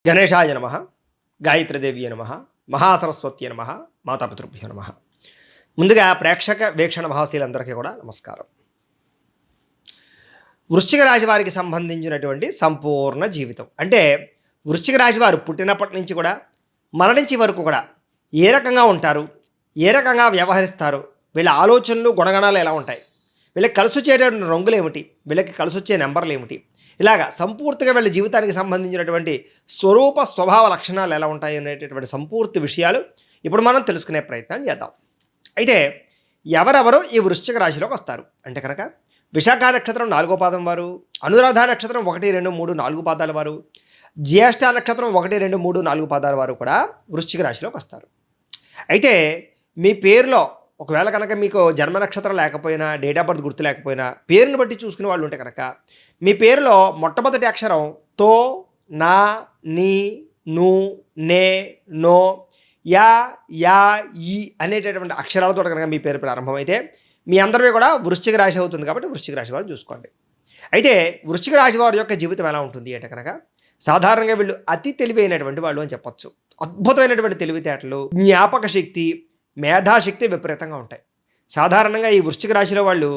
గణేశాయ నమ, గాయత్రీదేవ్య నమ, మహాసరస్వత్య నమ, మాతాపితృభ్యో నమ. ముందుగా ప్రేక్షక వీక్షణ మహాశీలందరికీ కూడా నమస్కారం. వృశ్చిక రాశి వారికి సంబంధించినటువంటి సంపూర్ణ జీవితం అంటే వృశ్చిక రాశి వారు పుట్టినప్పటి నుంచి కూడా మరణించే వరకు కూడా ఏ రకంగా ఉంటారు, ఏ రకంగా వ్యవహరిస్తారు, వీళ్ళ ఆలోచనలు గుణగణాలు ఎలా ఉంటాయి, వీళ్ళకి కలిసి వచ్చేటువంటి రంగులు ఏమిటి, వీళ్ళకి కలిసి వచ్చే నెంబర్లు ఏమిటి, ఇలాగా సంపూర్తిగా వీళ్ళ జీవితానికి సంబంధించినటువంటి స్వరూప స్వభావ లక్షణాలు ఎలా ఉంటాయి అనేటటువంటి సంపూర్తి విషయాలు ఇప్పుడు మనం తెలుసుకునే ప్రయత్నం చేద్దాం. అయితే ఎవరెవరు ఈ వృశ్చిక రాశిలోకి వస్తారు అంటే కనుక విశాఖ నక్షత్రం 4వ పాదం వారు, అనురాధ నక్షత్రం 1, 2, 3, 4 పాదాల వారు, జ్యేష్ఠ నక్షత్రం 1, 2, 3, 4 పాదాల వారు కూడా వృశ్చిక రాశిలోకి వస్తారు. అయితే మీ పేరులో ఒకవేళ కనుక మీకు జన్మ నక్షత్రం లేకపోయినా, డేట్ ఆఫ్ బర్త్ గుర్తు లేకపోయినా, పేరుని బట్టి చూసుకునే వాళ్ళు ఉంటే కనుక మీ పేరులో మొట్టమొదటి అక్షరం తో, నా, నీ, ను, నే, నో, యా, యా, ఈ అనేటటువంటి అక్షరాలతో కనుక మీ పేరు ప్రారంభమైతే మీ అందరివి కూడా వృశ్చిక రాశి అవుతుంది. కాబట్టి వృశ్చిక రాశి వారు చూసుకోండి. అయితే వృశ్చిక రాశి వారి యొక్క జీవితం ఎలా ఉంటుంది అంటే కనుక సాధారణంగా వీళ్ళు అతి తెలివైనటువంటి వాళ్ళు అని చెప్పొచ్చు. అద్భుతమైనటువంటి తెలివితేటలు, జ్ఞాపక శక్తి, మేధాశక్తి విపరీతంగా ఉంటాయి. సాధారణంగా ఈ వృశ్చిక రాశిలో వాళ్ళు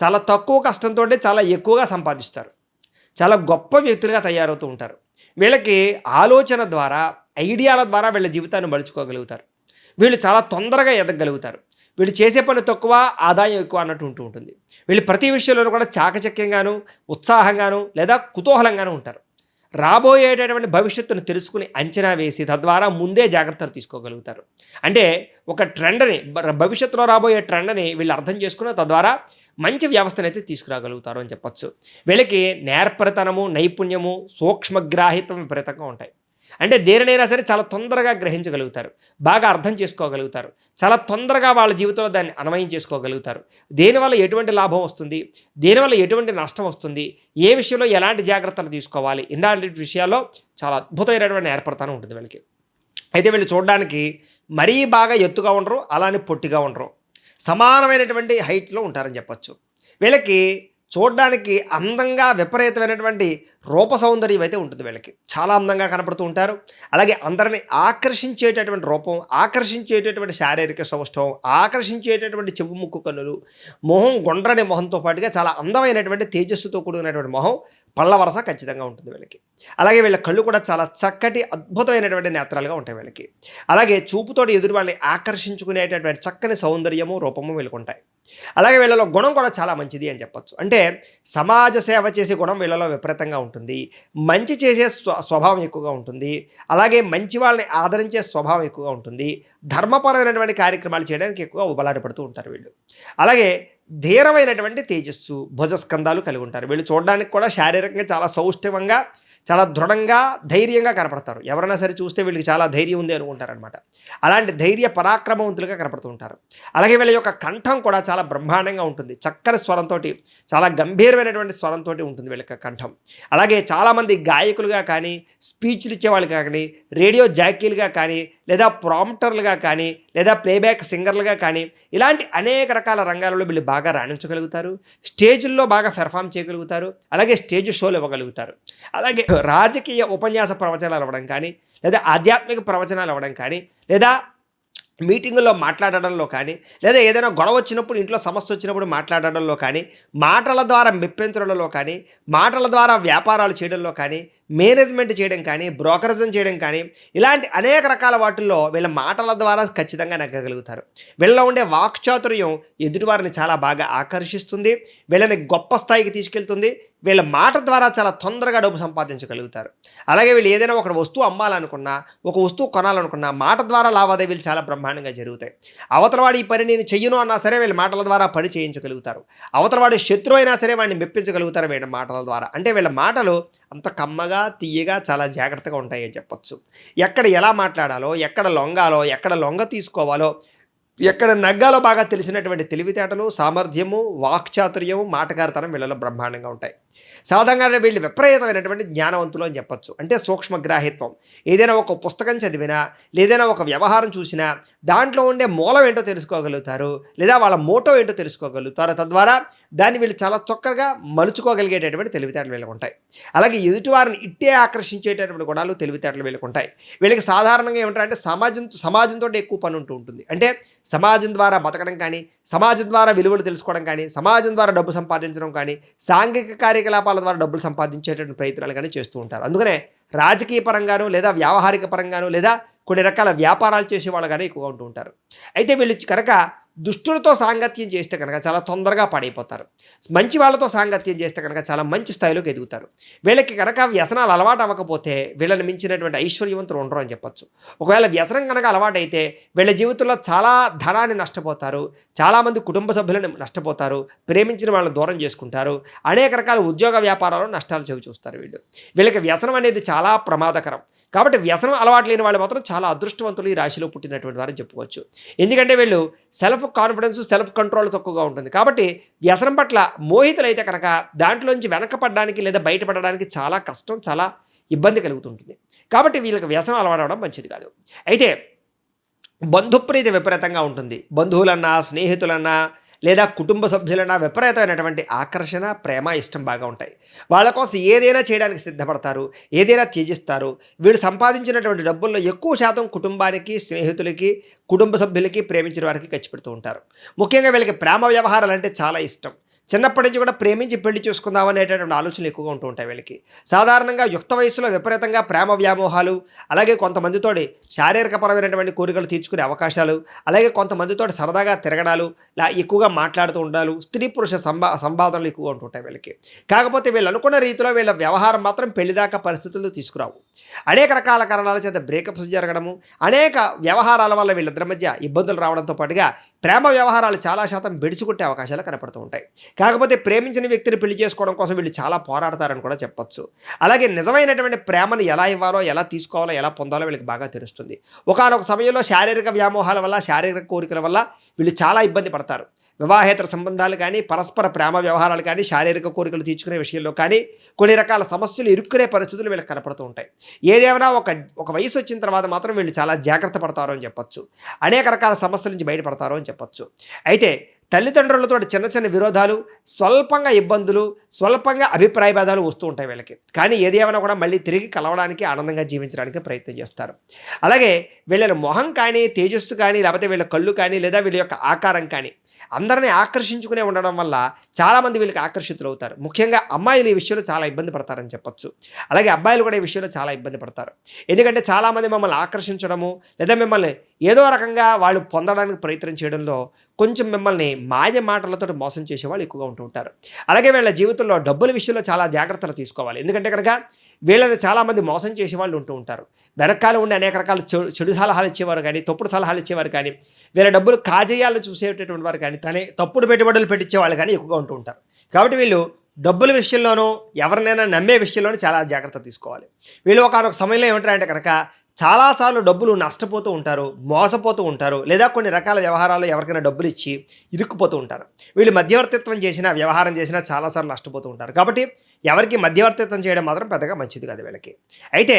చాలా తక్కువ కష్టంతో చాలా ఎక్కువగా సంపాదిస్తారు. చాలా గొప్ప వ్యక్తులుగా తయారవుతూ ఉంటారు. వీళ్ళకి ఆలోచన ద్వారా, ఐడియాల ద్వారా వీళ్ళ జీవితాన్ని మలుచుకోగలుగుతారు. వీళ్ళు చాలా తొందరగా ఎదగలుగుతారు. వీళ్ళు చేసే పని తక్కువ, ఆదాయం ఎక్కువ అన్నట్టు ఉంటుంది. వీళ్ళు ప్రతి విషయంలోనూ కూడా చాకచక్యంగాను, ఉత్సాహంగాను లేదా కుతూహలంగాను ఉంటారు. రాబోయేటటువంటి భవిష్యత్తును తెలుసుకుని అంచనా వేసి తద్వారా ముందే జాగ్రత్తలు తీసుకోగలుగుతారు. అంటే ఒక ట్రెండ్ని, భవిష్యత్తులో రాబోయే ట్రెండ్ని వీళ్ళు అర్థం చేసుకుని తద్వారా మంచి వ్యవస్థను అయితే తీసుకురాగలుగుతారు అని చెప్పచ్చు. వీళ్ళకి నేర్పరితనము, నైపుణ్యము, సూక్ష్మగ్రాహిత్వం విపరీతంగా ఉంటాయి. అంటే దేనినైనా సరే చాలా తొందరగా గ్రహించగలుగుతారు, బాగా అర్థం చేసుకోగలుగుతారు, చాలా తొందరగా వాళ్ళ జీవితంలో దాన్ని అన్వయం చేసుకోగలుగుతారు. దేనివల్ల ఎటువంటి లాభం వస్తుంది, దేనివల్ల ఎటువంటి నష్టం వస్తుంది, ఏ విషయంలో ఎలాంటి జాగ్రత్తలు తీసుకోవాలి, ఇలాంటి విషయాల్లో చాలా అద్భుతమైనటువంటి ఏర్పడతానే ఉంటుంది వీళ్ళకి. అయితే వీళ్ళు చూడడానికి మరీ బాగా ఎత్తుగా ఉండరు, అలానే పొట్టిగా ఉండరు, సమానమైనటువంటి హైట్లో ఉంటారని చెప్పచ్చు. వీళ్ళకి చూడడానికి అందంగా విపరీతమైనటువంటి రూప సౌందర్యం అయితే ఉంటుంది. వీళ్ళకి చాలా అందంగా కనపడుతూ ఉంటారు. అలాగే అందరిని ఆకర్షించేటటువంటి రూపం, ఆకర్షించేటటువంటి శారీరక సౌష్ఠవం, ఆకర్షించేటటువంటి చెవు, ముక్కు, కన్నులు, మొహం గుండ్రని మొహంతో పాటుగా చాలా అందమైనటువంటి తేజస్సుతో కూడినటువంటి మొహం, పళ్ళ వరస ఖచ్చితంగా ఉంటుంది వీళ్ళకి. అలాగే వీళ్ళ కళ్ళు కూడా చాలా చక్కటి అద్భుతమైనటువంటి నేత్రాలుగా ఉంటాయి వీళ్ళకి. అలాగే చూపుతోటి ఎదురు వాళ్ళని ఆకర్షించుకునేటటువంటి చక్కని సౌందర్యము, రూపము వీళ్ళకు ఉంటాయి. అలాగే వీళ్ళలో గుణం కూడా చాలా మంచిది అని చెప్పచ్చు. అంటే సమాజ సేవ చేసే గుణం వీళ్ళలో విపరీతంగా ఉంటుంది. మంచి చేసే స్వభావం ఎక్కువగా ఉంటుంది. అలాగే మంచి వాళ్ళని ఆదరించే స్వభావం ఎక్కువగా ఉంటుంది. ధర్మపరమైనటువంటి కార్యక్రమాలు చేయడానికి ఎక్కువగా ఉబలాటపడుతూ ఉంటారు వీళ్ళు. అలాగే ధీరమైనటువంటి తేజస్సు, భుజస్కంధాలు కలిగి ఉంటారు. వీళ్ళు చూడడానికి కూడా శారీరకంగా చాలా సౌష్ఠవంగా, చాలా దృఢంగా, ధైర్యంగా కనపడతారు. ఎవరైనా సరే చూస్తే వీళ్ళకి చాలా ధైర్యం ఉంది అనుకుంటారనమాట. అలాంటి ధైర్య పరాక్రమవంతులుగా కనపడుతూ ఉంటారు. అలాగే వీళ్ళ యొక్క కంఠం కూడా చాలా బ్రహ్మాండంగా ఉంటుంది. చక్కని స్వరంతో, చాలా గంభీరమైనటువంటి స్వరంతో ఉంటుంది వీళ్ళ యొక్క కంఠం. అలాగే చాలామంది గాయకులుగా కానీ, స్పీచ్లు ఇచ్చేవాళ్ళు కానీ, రేడియో జాకీలుగా కానీ, లేదా ప్రాంప్టర్లుగా కానీ, లేదా ప్లేబ్యాక్ సింగర్లుగా కానీ, ఇలాంటి అనేక రకాల రంగాలలో వీళ్ళు బాగా రాణించగలుగుతారు. స్టేజ్ల్లో బాగా పెర్ఫామ్ చేయగలుగుతారు. అలాగే స్టేజ్ షోలు ఇవ్వగలుగుతారు. అలాగే రాజకీయ ఉపన్యాస ప్రవచనాలు అవ్వడం కానీ, లేదా ఆధ్యాత్మిక ప్రవచనాలు అవ్వడం కానీ, లేదా మీటింగుల్లో మాట్లాడడంలో కానీ, లేదా ఏదైనా గొడవ వచ్చినప్పుడు, ఇంట్లో సమస్య వచ్చినప్పుడు మాట్లాడడంలో కానీ, మాటల ద్వారా మెప్పించడంలో కానీ, మాటల ద్వారా వ్యాపారాలు చేయడంలో కానీ, మేనేజ్మెంట్ చేయడం కానీ, బ్రోకరేజం చేయడం కానీ, ఇలాంటి అనేక రకాల వాటిల్లో వీళ్ళ మాటల ద్వారా ఖచ్చితంగా నెగ్గగలుగుతారు. వీళ్ళలో ఉండే వాక్చాతుర్యం ఎదుటివారిని చాలా బాగా ఆకర్షిస్తుంది, వీళ్ళని గొప్ప స్థాయికి తీసుకెళ్తుంది. వీళ్ళ మాట ద్వారా చాలా తొందరగా డబ్బు సంపాదించగలుగుతారు. అలాగే వీళ్ళు ఏదైనా ఒక వస్తువు అమ్మాలనుకున్నా, ఒక వస్తువు కొనాలనుకున్నా మాట ద్వారా లావాదేవీలు చాలా బ్రహ్మాండంగా జరుగుతాయి. అవతలవాడు ఈ పని నేను చెయ్యను అన్నా సరే వీళ్ళ మాటల ద్వారా పని చేయించగలుగుతారు. అవతలవాడు శత్రువు అయినా సరే వాడిని మెప్పించగలుగుతారు వీళ్ళ మాటల ద్వారా. అంటే వీళ్ళ మాటలు అంత కమ్మగా, తీయగా, చాలా జాగ్రత్తగా ఉంటాయి అని చెప్పచ్చు. ఎక్కడ ఎలా మాట్లాడాలో, ఎక్కడ లొంగాలో, ఎక్కడ లొంగ తీసుకోవాలో, ఎక్కడ నగ్గాలో బాగా తెలిసినటువంటి తెలివితేటలు, సామర్థ్యము, వాక్చాతుర్యము, మాటకారితనం వీళ్ళలో బ్రహ్మాండంగా ఉంటాయి. సాధారణంగా వీళ్ళు విపరీతమైనటువంటి జ్ఞానవంతులు అని చెప్పచ్చు. అంటే సూక్ష్మగ్రాహిత్వం. ఏదైనా ఒక పుస్తకం చదివినా, లేదైనా ఒక వ్యవహారం చూసినా దాంట్లో ఉండే మూలం ఏంటో తెలుసుకోగలుగుతారు, లేదా వాళ్ళ మోటో ఏంటో తెలుసుకోగలుగుతారు. తద్వారా దాన్ని వీళ్ళు చాలా చక్కగా మలుచుకోగలిగేటటువంటి తెలివితేటలు వీళ్ళకు ఉంటాయి. అలాగే ఎదుటివారిని ఇట్టే ఆకర్షించేటటువంటి గుణాలు తెలివితేటలు వీళ్ళకు ఉంటాయి. వీళ్ళకి సాధారణంగా ఏమంటారంటే సమాజంతో ఎక్కువ పని ఉంటూ ఉంటుంది. అంటే సమాజం ద్వారా బతకడం కానీ, సమాజం ద్వారా విలువలు తెలుసుకోవడం కానీ, సమాజం ద్వారా డబ్బు సంపాదించడం కానీ, సాంఘిక కార్యకలాపాల ద్వారా డబ్బులు సంపాదించేటటువంటి ప్రయత్నాలు కానీ చేస్తూ ఉంటారు. అందుకనే రాజకీయ పరంగాను లేదా వ్యావహారిక పరంగాను లేదా కొన్ని రకాల వ్యాపారాలు చేసేవాళ్ళు కానీ ఎక్కువగా ఉంటూ ఉంటారు. అయితే వీళ్ళు కనుక దుష్టులతో సాంగత్యం చేస్తే కనుక చాలా తొందరగా పాడైపోతారు. మంచి వాళ్ళతో సాంగత్యం చేస్తే కనుక చాలా మంచి స్థాయిలోకి ఎదుగుతారు. వీళ్ళకి కనుక వ్యసనాలు అలవాటు అవ్వకపోతే వీళ్ళని మించినటువంటి ఐశ్వర్యవంతులు ఉండరు అని చెప్పొచ్చు. ఒకవేళ వ్యసనం కనుక అలవాటైతే వీళ్ళ జీవితంలో చాలా ధనాన్ని నష్టపోతారు, చాలామంది కుటుంబ సభ్యులను నష్టపోతారు, ప్రేమించిన వాళ్ళని దూరం చేసుకుంటారు, అనేక రకాల ఉద్యోగ వ్యాపారాల్లో నష్టాలు చవి చూస్తారు. వీళ్ళకి వ్యసనం అనేది చాలా ప్రమాదకరం. కాబట్టి వ్యసనం అలవాటు లేని వాళ్ళు మాత్రం చాలా అదృష్టవంతులు ఈ రాశిలో పుట్టినటువంటి వారని చెప్పుకోవచ్చు. ఎందుకంటే వీళ్ళు సెల్ఫ్ కాన్ఫిడెన్స్, సెల్ఫ్ కంట్రోల్ తక్కువగా ఉంటుంది. కాబట్టి వ్యసనం పట్ల మోహితులైతే కనుక దాంట్లోంచి వెనకపడడానికి లేదా బయటపడడానికి చాలా కష్టం, చాలా ఇబ్బంది కలుగుతుంటుంది. కాబట్టి వీళ్ళకి వ్యసనం అలవాడవడం మంచిది కాదు. అయితే బంధుప్రీతి విపరీతంగా ఉంటుంది. బంధువులన్నా, స్నేహితులన్నా లేదా కుటుంబ సభ్యులన్నా విపరీతమైనటువంటి ఆకర్షణ, ప్రేమ, ఇష్టం బాగా ఉంటాయి. వాళ్ళ కోసం ఏదైనా చేయడానికి సిద్ధపడతారు, ఏదైనా త్యజిస్తారు. వీళ్ళు సంపాదించినటువంటి డబ్బుల్లో ఎక్కువ శాతం కుటుంబానికి, స్నేహితులకి, కుటుంబ సభ్యులకి, ప్రేమించిన వారికి ఖర్చు పెడుతూ ఉంటారు. ముఖ్యంగా వీళ్ళకి ప్రేమ వ్యవహారాలు అంటే చాలా ఇష్టం. చిన్నప్పటి నుంచి కూడా ప్రేమించి పెళ్లి చేసుకుందాం అనేటటువంటి ఆలోచనలు ఎక్కువగా ఉంటూ ఉంటాయి వీళ్ళకి. సాధారణంగా యుక్త వయసులో విపరీతంగా ప్రేమ వ్యామోహాలు, అలాగే కొంతమందితోటి శారీరకపరమైనటువంటి కోరికలు తీర్చుకునే అవకాశాలు, అలాగే కొంతమందితోటి సరదాగా తిరగడాలు, ఎక్కువగా మాట్లాడుతూ ఉండాలి, స్త్రీ పురుష సంవాదనలు ఎక్కువగా ఉంటుంటాయి వీళ్ళకి. కాకపోతే వీళ్ళు అనుకున్న రీతిలో వీళ్ళ వ్యవహారం మాత్రం పెళ్లిదాకా పరిస్థితులు తీసుకురావు. అనేక రకాల కారణాల చేత బ్రేకప్స్ జరగడము, అనేక వ్యవహారాల వల్ల వీళ్ళిద్దరి మధ్య ఇబ్బందులు రావడంతో పాటుగా ప్రేమ వ్యవహారాలు చాలా శాతం బెడిచికొట్టే అవకాశాలు కనపడుతూ ఉంటాయి. కాకపోతే ప్రేమించిన వ్యక్తిని పెళ్లి చేసుకోవడం కోసం వీళ్ళు చాలా పోరాడతారని కూడా చెప్పొచ్చు. అలాగే నిజమైనటువంటి ప్రేమను ఎలా ఇవ్వాలో, ఎలా తీసుకోవాలో, ఎలా పొందాలో వీళ్ళకి బాగా తెలుస్తుంది. ఒకానొక సమయంలో శారీరక వ్యామోహాల వల్ల, శారీరక కోరికల వల్ల వీళ్ళు చాలా ఇబ్బంది పడతారు. వివాహేతర సంబంధాలు కానీ, పరస్పర ప్రేమ వ్యవహారాలు కానీ, శారీరక కోరికలు తీర్చుకునే విషయంలో కానీ కొన్ని రకాల సమస్యలు ఇరుక్కునే పరిస్థితులు వీళ్ళకి కనపడుతూ ఉంటాయి. ఏదేమైనా ఒక వయసు వచ్చిన తర్వాత మాత్రం వీళ్ళు చాలా జాగ్రత్త పడతారు అని చెప్పొచ్చు. అనేక రకాల సమస్యల నుంచి బయటపడతారు అని చెప్పొచ్చు. అయితే తల్లిదండ్రులతో చిన్న చిన్న విరోధాలు, స్వల్పంగా ఇబ్బందులు, స్వల్పంగా అభిప్రాయ భేదాలు వస్తూ ఉంటాయి వీళ్ళకి. కానీ ఏదేమైనా కూడా మళ్ళీ తిరిగి కలవడానికి, ఆనందంగా జీవించడానికి ప్రయత్నం చేస్తారు. అలాగే వీళ్ళ మొహం కానీ, తేజస్సు కానీ, లేకపోతే వీళ్ళ కళ్ళు కానీ, లేదా వీళ్ళ యొక్క ఆకారం కానీ అందరినీ ఆకర్షించుకునే ఉండడం వల్ల చాలామంది వీళ్ళకి ఆకర్షితులు అవుతారు. ముఖ్యంగా అమ్మాయిలు ఈ విషయంలో చాలా ఇబ్బంది పడతారని చెప్పొచ్చు. అలాగే అబ్బాయిలు కూడా ఈ విషయంలో చాలా ఇబ్బంది పడతారు. ఎందుకంటే చాలామంది మిమ్మల్ని ఆకర్షించడము లేదా మిమ్మల్ని ఏదో రకంగా వాళ్ళు పొందడానికి ప్రయత్నం చేయడంలో కొంచెం మిమ్మల్ని మాయ మాటలతో మోసం చేసేవాళ్ళు ఎక్కువగా ఉంటూ ఉంటారు. అలాగే వీళ్ళ జీవితంలో డబ్బుల విషయంలో చాలా జాగ్రత్తలు తీసుకోవాలి. ఎందుకంటే కనుక వీళ్ళని చాలామంది మోసం చేసేవాళ్ళు ఉంటూ ఉంటారు. వెనకాల ఉండి అనేక రకాల చెడు సలహాలు ఇచ్చేవారు కానీ, తప్పుడు సలహాలు ఇచ్చేవారు కానీ, వీళ్ళ డబ్బులు కాజేయాలని చూసేటటువంటి వారు కానీ, తప్పుడు పెట్టుబడులు పెట్టించేవాళ్ళు కానీ ఎక్కువగా ఉంటూ ఉంటారు. కాబట్టి వీళ్ళు డబ్బుల విషయంలోనూ ఎవరినైనా నమ్మే విషయంలోనూ చాలా జాగ్రత్త తీసుకోవాలి. వీళ్ళు ఒకనొక సమయంలో ఏమంటారంటే కనుక చాలాసార్లు డబ్బులు నష్టపోతూ ఉంటారు, మోసపోతూ ఉంటారు, లేదా కొన్ని రకాల వ్యవహారాలు ఎవరికైనా డబ్బులు ఇచ్చి ఇరుక్కుపోతూ ఉంటారు. వీళ్ళు మధ్యవర్తిత్వం చేసినా, వ్యవహారం చేసినా చాలాసార్లు నష్టపోతూ ఉంటారు. కాబట్టి ఎవరికి మధ్యవర్తిత్వం చేయడం మాత్రం పెద్దగా మంచిది కాదు వీళ్ళకి. అయితే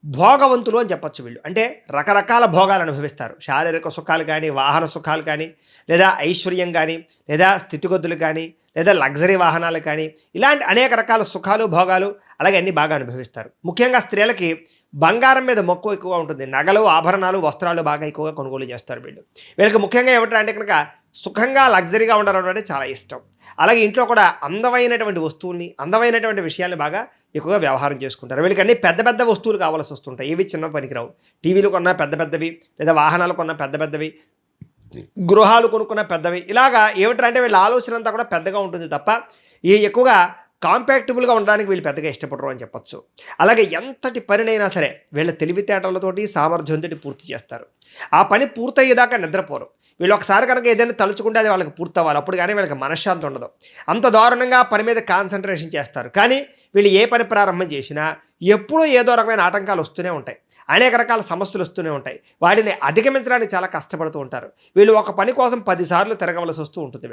భోగవంతులు అని చెప్పొచ్చు వీళ్ళు. అంటే రకరకాల భోగాలు అనుభవిస్తారు. శారీరక సుఖాలు కానీ, వాహన సుఖాలు కానీ, లేదా ఐశ్వర్యం కానీ, లేదా స్థితిగతులు కానీ, లేదా లగ్జరీ వాహనాలు కానీ, ఇలాంటి అనేక రకాల సుఖాలు, భోగాలు అలాగే అన్నీ బాగా అనుభవిస్తారు. ముఖ్యంగా స్త్రీలకి బంగారం మీద మక్కువ ఎక్కువగా ఉంటుంది. నగలు, ఆభరణాలు, వస్త్రాలు బాగా ఎక్కువగా కొనుగోలు చేస్తారు వీళ్ళకి ముఖ్యంగా ఏమిటంటే కనుక సుఖంగా, లగ్జరీగా ఉండడం అంటే చాలా ఇష్టం. అలాగే ఇంట్లో కూడా అందమైనటువంటి వస్తువుల్ని, అందమైనటువంటి విషయాల్ని బాగా ఎక్కువగా వ్యవహారం చేసుకుంటారు. వీళ్ళకి అన్ని పెద్ద పెద్ద వస్తువులు కావాల్సి వస్తుంటాయి. ఇవి చిన్న పనికిరావు. టీవీలు కొన్నా పెద్ద పెద్దవి, లేదా వాహనాలు కొన్నా పెద్ద పెద్దవి, గృహాలు కొనుక్కున్న పెద్దవి. ఇలాగా ఏమిటంటే వీళ్ళ ఆలోచన అంతా కూడా పెద్దగా ఉంటుంది తప్ప ఈ ఎక్కువగా కాంపాక్టబుల్గా ఉండడానికి వీళ్ళు పెద్దగా ఇష్టపడరు అని చెప్పొచ్చు. అలాగే ఎంతటి పనినైనా సరే వీళ్ళ తెలివితేటలతోటి, సామర్థ్యంతో పూర్తి చేస్తారు. ఆ పని పూర్తయ్యేదాకా నిద్రపోరు. వీళ్ళు ఒకసారి కనుక ఏదైనా తలుచుకుంటే అది వాళ్ళకి పూర్తవ్వాలి. అప్పుడు కానీ వీళ్ళకి మనశ్శాంతి ఉండదు. అంత దారుణంగా పని మీద కాన్సన్ట్రేషన్ చేస్తారు. కానీ వీళ్ళు ఏ పని ప్రారంభం చేసినా ఎప్పుడూ ఏదో రకమైన ఆటంకాలు వస్తూనే ఉంటాయి. అనేక రకాల సమస్యలు వస్తూనే ఉంటాయి. వాటిని అధిగమించడానికి చాలా కష్టపడుతూ ఉంటారు. వీళ్ళు ఒక పని కోసం 10 సార్లు తిరగవలసి వస్తూ ఉంటుంది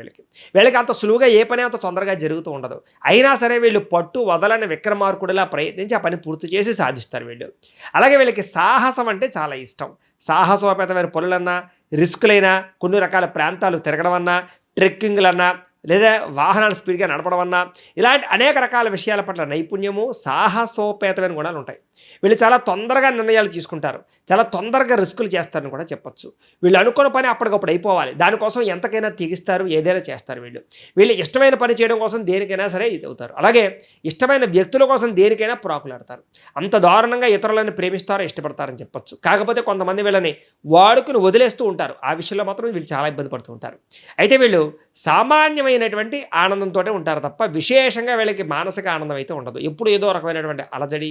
వీళ్ళకి అంత సులువుగా ఏ పని అంత తొందరగా జరుగుతూ ఉండదు. అయినా సరే వీళ్ళు పట్టు వదలని విక్రమార్కుడిలా ప్రయత్నించి ఆ పని పూర్తి చేసి సాధిస్తారు వీళ్ళు. అలాగే వీళ్ళకి సాహసం అంటే చాలా ఇష్టం. సాహసోపేతమైన పనులన్నా, రిస్కులైనా, కొన్ని రకాల ప్రాంతాలు తిరగడం అన్నా, ట్రెక్కింగ్లన్నా, లేదా వాహనాలు స్పీడ్గా నడపడం అన్నా ఇలాంటి అనేక రకాల విషయాల పట్ల నైపుణ్యము, సాహసోపేతమైన గుణాలు ఉంటాయి. వీళ్ళు చాలా తొందరగా నిర్ణయాలు తీసుకుంటారు. చాలా తొందరగా రిస్కులు చేస్తారని కూడా చెప్పొచ్చు. వీళ్ళు అనుకున్న పని అప్పటికప్పుడు అయిపోవాలి. దానికోసం ఎంతకైనా తెగిస్తారు, ఏదైనా చేస్తారు వీళ్ళు. వీళ్ళు ఇష్టమైన పని చేయడం కోసం దేనికైనా సరే ఇదవుతారు. అలాగే ఇష్టమైన వ్యక్తుల కోసం దేనికైనా ప్రాకులాడతారు. అంత దారుణంగా ఇతరులను ప్రేమిస్తారో, ఇష్టపడతారని చెప్పొచ్చు. కాకపోతే కొంతమంది వీళ్ళని వాడుకుని వదిలేస్తూ ఉంటారు. ఆ విషయంలో మాత్రం వీళ్ళు చాలా ఇబ్బంది పడుతూ ఉంటారు. అయితే వీళ్ళు సామాన్యమైనటువంటి ఆనందంతోనే ఉంటారు తప్ప విశేషంగా వీళ్ళకి మానసిక ఆనందం అయితే ఉండదు. ఎప్పుడు ఏదో రకమైనటువంటి అలజడి,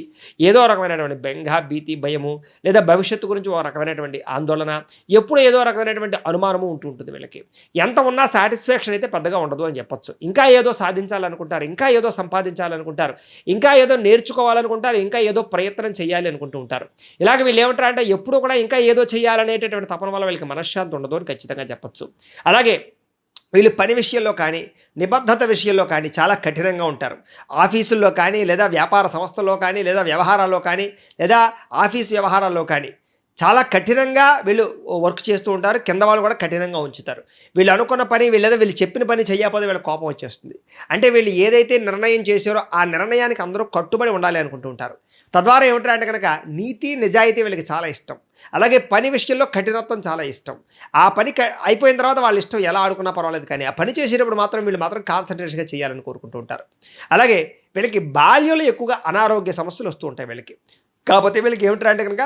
ఏదో రకమైనటువంటి బెంగ, భీతి, భయము, లేదా భవిష్యత్తు గురించి ఓ రకమైనటువంటి ఆందోళన, ఎప్పుడు ఏదో రకమైనటువంటి అనుమానము ఉంటూ ఉంటుంది వీళ్ళకి. ఎంత ఉన్నా సాటిస్ఫాక్షన్ అయితే పెద్దగా ఉండదు అని చెప్పొచ్చు. ఇంకా ఏదో సాధించాలనుకుంటారు, ఇంకా ఏదో సంపాదించాలనుకుంటారు, ఇంకా ఏదో నేర్చుకోవాలనుకుంటారు, ఇంకా ఏదో ప్రయత్నం చేయాలి అనుకుంటూ ఉంటారు. ఇలాగ వీళ్ళు ఏమంటారంటే ఎప్పుడు కూడా ఇంకా ఏదో చేయాలనేటటువంటి తపన వల్ల వీళ్ళకి మనశ్శాంతి ఉండదు అని ఖచ్చితంగా చెప్పొచ్చు. అలాగే వీళ్ళు పని విషయంలో కానీ, నిబద్ధత విషయంలో కానీ చాలా కఠినంగా ఉంటారు. ఆఫీసుల్లో కానీ, లేదా వ్యాపార సంస్థల్లో కానీ, లేదా వ్యవహారాల్లో కానీ, లేదా ఆఫీస్ వ్యవహారాల్లో కానీ చాలా కఠినంగా వీళ్ళు వర్క్ చేస్తూ ఉంటారు. కింద వాళ్ళు కూడా కఠినంగా ఉంచుతారు. వీళ్ళు అనుకున్న పని వీళ్ళు చెప్పిన పని చేయకపోతే వీళ్ళ కోపం వచ్చేస్తుంది. అంటే వీళ్ళు ఏదైతే నిర్ణయం చేశారో ఆ నిర్ణయానికి అందరూ కట్టుబడి ఉండాలి అనుకుంటూ ఉంటారు. తద్వారా ఏమిటంటే కనుక నీతి, నిజాయితీ వీళ్ళకి చాలా ఇష్టం. అలాగే పని విషయంలో కఠినత్వం చాలా ఇష్టం. ఆ పని అయిపోయిన తర్వాత వాళ్ళ ఇష్టం ఎలా ఆడుకున్నా పర్వాలేదు, కానీ ఆ పని చేసేటప్పుడు మాత్రం వీళ్ళు మాత్రం కాన్సన్ట్రేషన్గా చేయాలని కోరుకుంటూ ఉంటారు. అలాగే వీళ్ళకి బాల్యంలో ఎక్కువగా అనారోగ్య సమస్యలు వస్తూ ఉంటాయి వీళ్ళకి. కాకపోతే వీళ్ళకి ఏమిటంటే కనుక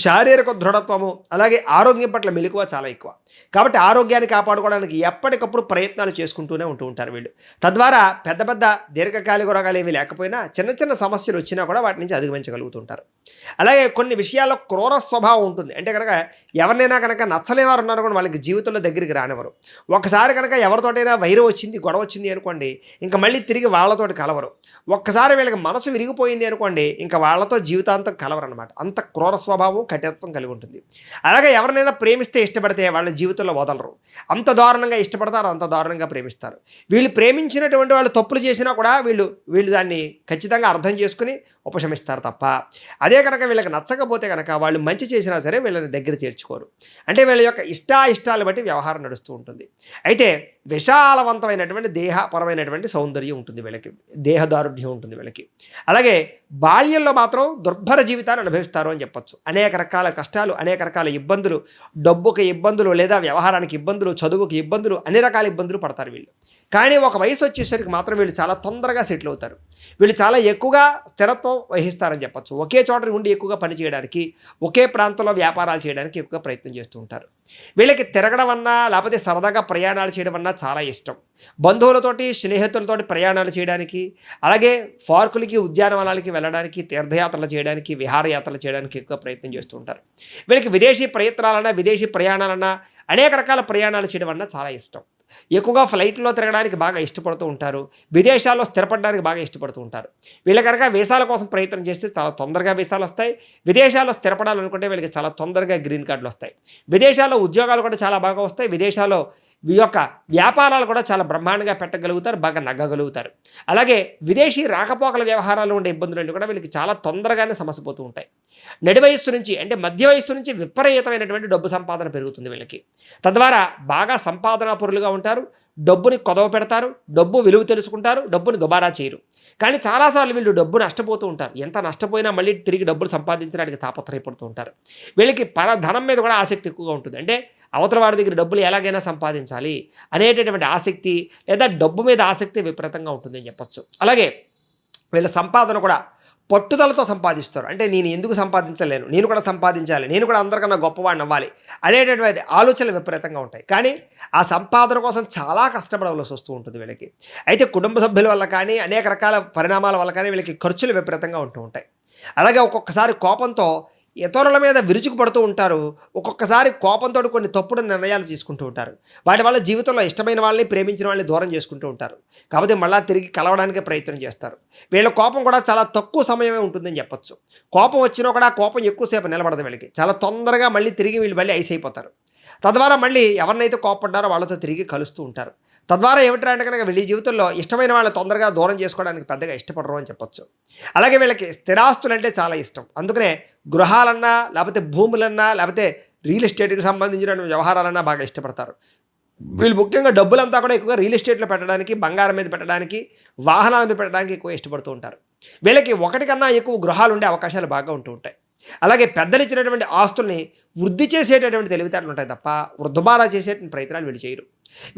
శారీరక దృఢత్వము, అలాగే ఆరోగ్యం పట్ల మెలకువ చాలా ఎక్కువ. కాబట్టి ఆరోగ్యాన్ని కాపాడుకోవడానికి ఎప్పటికప్పుడు ప్రయత్నాలు చేసుకుంటూనే ఉంటూ ఉంటారు వీళ్ళు. తద్వారా పెద్ద పెద్ద దీర్ఘకాలిక రోగాలు ఏమీ లేకపోయినా చిన్న చిన్న సమస్యలు వచ్చినా కూడా వాటి నుంచి అధిగమించగలుగుతుంటారు. అలాగే కొన్ని విషయాల్లో క్రూర స్వభావం ఉంటుంది. అంటే కనుక ఎవరినైనా కనుక నచ్చలేవారు ఉన్నారు కూడా వాళ్ళకి జీవితంలో దగ్గరికి రానివ్వరు. ఒక్కసారి కనుక ఎవరితోటైనా వైరం వచ్చింది, గొడవ వచ్చింది అనుకోండి, ఇంకా మళ్ళీ తిరిగి వాళ్ళతోటి కలవరు. ఒక్కసారి వీళ్ళకి మనసు విరిగిపోయింది అనుకోండి, ఇంకా వాళ్ళతో జీవితాంతం కలవరు అనమాట. అంత క్రూర స్వభావం, కఠినత్వం కలిగి ఉంటుంది. అలాగే ఎవరినైనా ప్రేమిస్తే, ఇష్టపడితే వాళ్ళ జీవితంలో వదలరు. అంత దారుణంగా ఇష్టపడతారు, అంత దారుణంగా ప్రేమిస్తారు. వీళ్ళు ప్రేమించినటువంటి వాళ్ళు తప్పులు చేసినా కూడా వీళ్ళు దాన్ని ఖచ్చితంగా అర్థం చేసుకుని ఉపశమిస్తారు తప్ప, అదే కనుక వీళ్ళకి నచ్చకపోతే కనుక వాళ్ళు మంచి చేసినా సరే వీళ్ళని దగ్గర చేర్చుకోరు. అంటే వీళ్ళ యొక్క ఇష్టాయిష్టాలు బట్టి వ్యవహారం నడుస్తూ ఉంటుంది. అయితే విశాలవంతమైనటువంటి దేహపరమైనటువంటి సౌందర్యం ఉంటుంది వీళ్ళకి, దేహదారుఢ్యం ఉంటుంది వీళ్ళకి. అలాగే బాల్యంలో మాత్రం దుర్భర జీవితాన్ని అనుభవిస్తారు అని చెప్పొచ్చు. అనేక రకాల కష్టాలు, అనేక రకాల ఇబ్బందులు, డబ్బుకి ఇబ్బందులు, లేదా వ్యవహారానికి ఇబ్బందులు, చదువుకి ఇబ్బందులు, అన్ని రకాల ఇబ్బందులు పడతారు వీళ్ళు. కానీ ఒక వయసు వచ్చేసరికి మాత్రం వీళ్ళు చాలా తొందరగా సెటిల్ అవుతారు. వీళ్ళు చాలా ఎక్కువగా స్థిరత్వం వహిస్తారని చెప్పొచ్చు. ఒకే చోట ఉండి ఎక్కువగా పని చేయడానికి, ఒకే ప్రాంతంలో వ్యాపారాలు చేయడానికి ఎక్కువగా ప్రయత్నం చేస్తూ ఉంటారు. వీళ్ళకి తిరగడం అన్నా, లేకపోతే సరదాగా ప్రయాణాలు చేయడం అన్నా చాలా ఇష్టం. బంధువులతోటి, స్నేహితులతోటి ప్రయాణాలు చేయడానికి, అలాగే పార్కులకి, ఉద్యానవనాలకి వెళ్ళడానికి, తీర్థయాత్రలు చేయడానికి, విహారయాత్రలు చేయడానికి ఎక్కువ ప్రయత్నం చేస్తూ ఉంటారు. వీళ్ళకి విదేశీ ప్రయత్నాలన్నా, విదేశీ ప్రయాణాలన్నా, అనేక రకాల ప్రయాణాలు చేయడం అన్నా చాలా ఇష్టం. ఎక్కువగా ఫ్లైట్లో తిరగడానికి బాగా ఇష్టపడుతూ ఉంటారు. విదేశాల్లో స్థిరపడడానికి బాగా ఇష్టపడుతూ ఉంటారు. వీళ్ళ కనుక వీసాల కోసం ప్రయత్నం చేస్తే చాలా తొందరగా వీసాలు వస్తాయి. విదేశాల్లో స్థిరపడాలనుకుంటే వీళ్ళకి చాలా తొందరగా గ్రీన్ కార్డులు వస్తాయి. విదేశాల్లో ఉద్యోగాలు కూడా చాలా బాగా వస్తాయి. విదేశాల్లో ఈ యొక్క వ్యాపారాలు కూడా చాలా బ్రహ్మాండంగా పెట్టగలుగుతారు, బాగా నగ్గగలుగుతారు. అలాగే విదేశీ రాకపోకల వ్యవహారాలు ఉండే ఇబ్బందులు కూడా వీళ్ళకి చాలా తొందరగానే సమసిపోతూ ఉంటాయి. నడి వయస్సు నుంచి, అంటే మధ్య వయస్సు నుంచి విపరీతమైనటువంటి డబ్బు సంపాదన పెరుగుతుంది వీళ్ళకి. తద్వారా బాగా సంపాదనాపరులుగా ఉంటారు. డబ్బుని కొదవ పెడతారు, డబ్బు విలువ తెలుసుకుంటారు, డబ్బుని దుబారా చేయరు. కానీ చాలాసార్లు వీళ్ళు డబ్బు నష్టపోతూ ఉంటారు. ఎంత నష్టపోయినా మళ్ళీ తిరిగి డబ్బులు సంపాదించడానికి తాపత్రయపడుతూ ఉంటారు. వీళ్ళకి ధనం మీద కూడా ఆసక్తి ఎక్కువగా ఉంటుంది. అంటే అవతల వాడి దగ్గర డబ్బులు ఎలాగైనా సంపాదించాలి అనేటటువంటి ఆసక్తి, లేదా డబ్బు మీద ఆసక్తి విపరీతంగా ఉంటుందని చెప్పొచ్చు. అలాగే వీళ్ళ సంపాదన కూడా పట్టుదలతో సంపాదిస్తారు. అంటే నేను ఎందుకు సంపాదించలేను, నేను కూడా సంపాదించాలి, నేను కూడా అందరికన్నా గొప్పవాడిని అవ్వాలి అనేటటువంటి ఆలోచనలు విపరీతంగా ఉంటాయి. కానీ ఆ సంపాదన కోసం చాలా కష్టపడవలసి వస్తూ ఉంటుంది వీళ్ళకి. అయితే కుటుంబ సభ్యుల వల్ల కానీ, అనేక రకాల పరిణామాల వల్ల కానీ వీళ్ళకి ఖర్చులు విపరీతంగా ఉంటూ ఉంటాయి. అలాగే ఒక్కొక్కసారి కోపంతో ఇతరుల మీద విరుచుకు పడుతూ ఉంటారు. ఒక్కొక్కసారి కోపంతో కొన్ని తప్పుడు నిర్ణయాలు తీసుకుంటూ ఉంటారు. వాటి వల్ల జీవితంలో ఇష్టమైన వాళ్ళని, ప్రేమించిన వాళ్ళని దూరం చేసుకుంటూ ఉంటారు. కాబట్టి మళ్ళీ తిరిగి కలవడానికి ప్రయత్నం చేస్తారు. వీళ్ళ కోపం కూడా చాలా తక్కువ సమయమే ఉంటుందని చెప్పొచ్చు. కోపం వచ్చినా కూడా కోపం ఎక్కువసేపు నిలబడదు వీళ్ళకి. చాలా తొందరగా మళ్ళీ తిరిగి వీళ్ళు మళ్ళీ ఐస్ అయిపోతారు. తద్వారా మళ్ళీ ఎవరినైతే కోపడ్డారో వాళ్ళతో తిరిగి కలుస్తూ ఉంటారు. తద్వారా ఏమిటంటే కనుక వీళ్ళ జీవితంలో ఇష్టమైన వాళ్ళని తొందరగా దూరం చేసుకోవడానికి పెద్దగా ఇష్టపడరు అని చెప్పొచ్చు. అలాగే వీళ్ళకి స్థిరాస్తులంటే చాలా ఇష్టం. అందుకనే గృహాలన్నా, లేకపోతే భూములన్నా, లేకపోతే రియల్ ఎస్టేట్కి సంబంధించిన వ్యవహారాలన్నా బాగా ఇష్టపడతారు. వీళ్ళు ముఖ్యంగా డబ్బులంతా కూడా ఎక్కువగా రియల్ ఎస్టేట్‌లో పెట్టడానికి, బంగారం మీద పెట్టడానికి, వాహనాల మీద పెట్టడానికి ఎక్కువ ఇష్టపడుతూ ఉంటారు. వీళ్ళకి ఒకటి కన్నా ఎక్కువ గృహాలుండే అవకాశాలు బాగా ఉంటూ ఉంటాయి. అలాగే పెద్దలిచ్చినటువంటి ఆస్తుల్ని వృద్ధి చేసేటటువంటి తెలివితేటలు ఉంటాయి తప్ప, వృద్ధబారా చేసేటువంటి ప్రయత్నాలు వీళ్ళు చేయరు.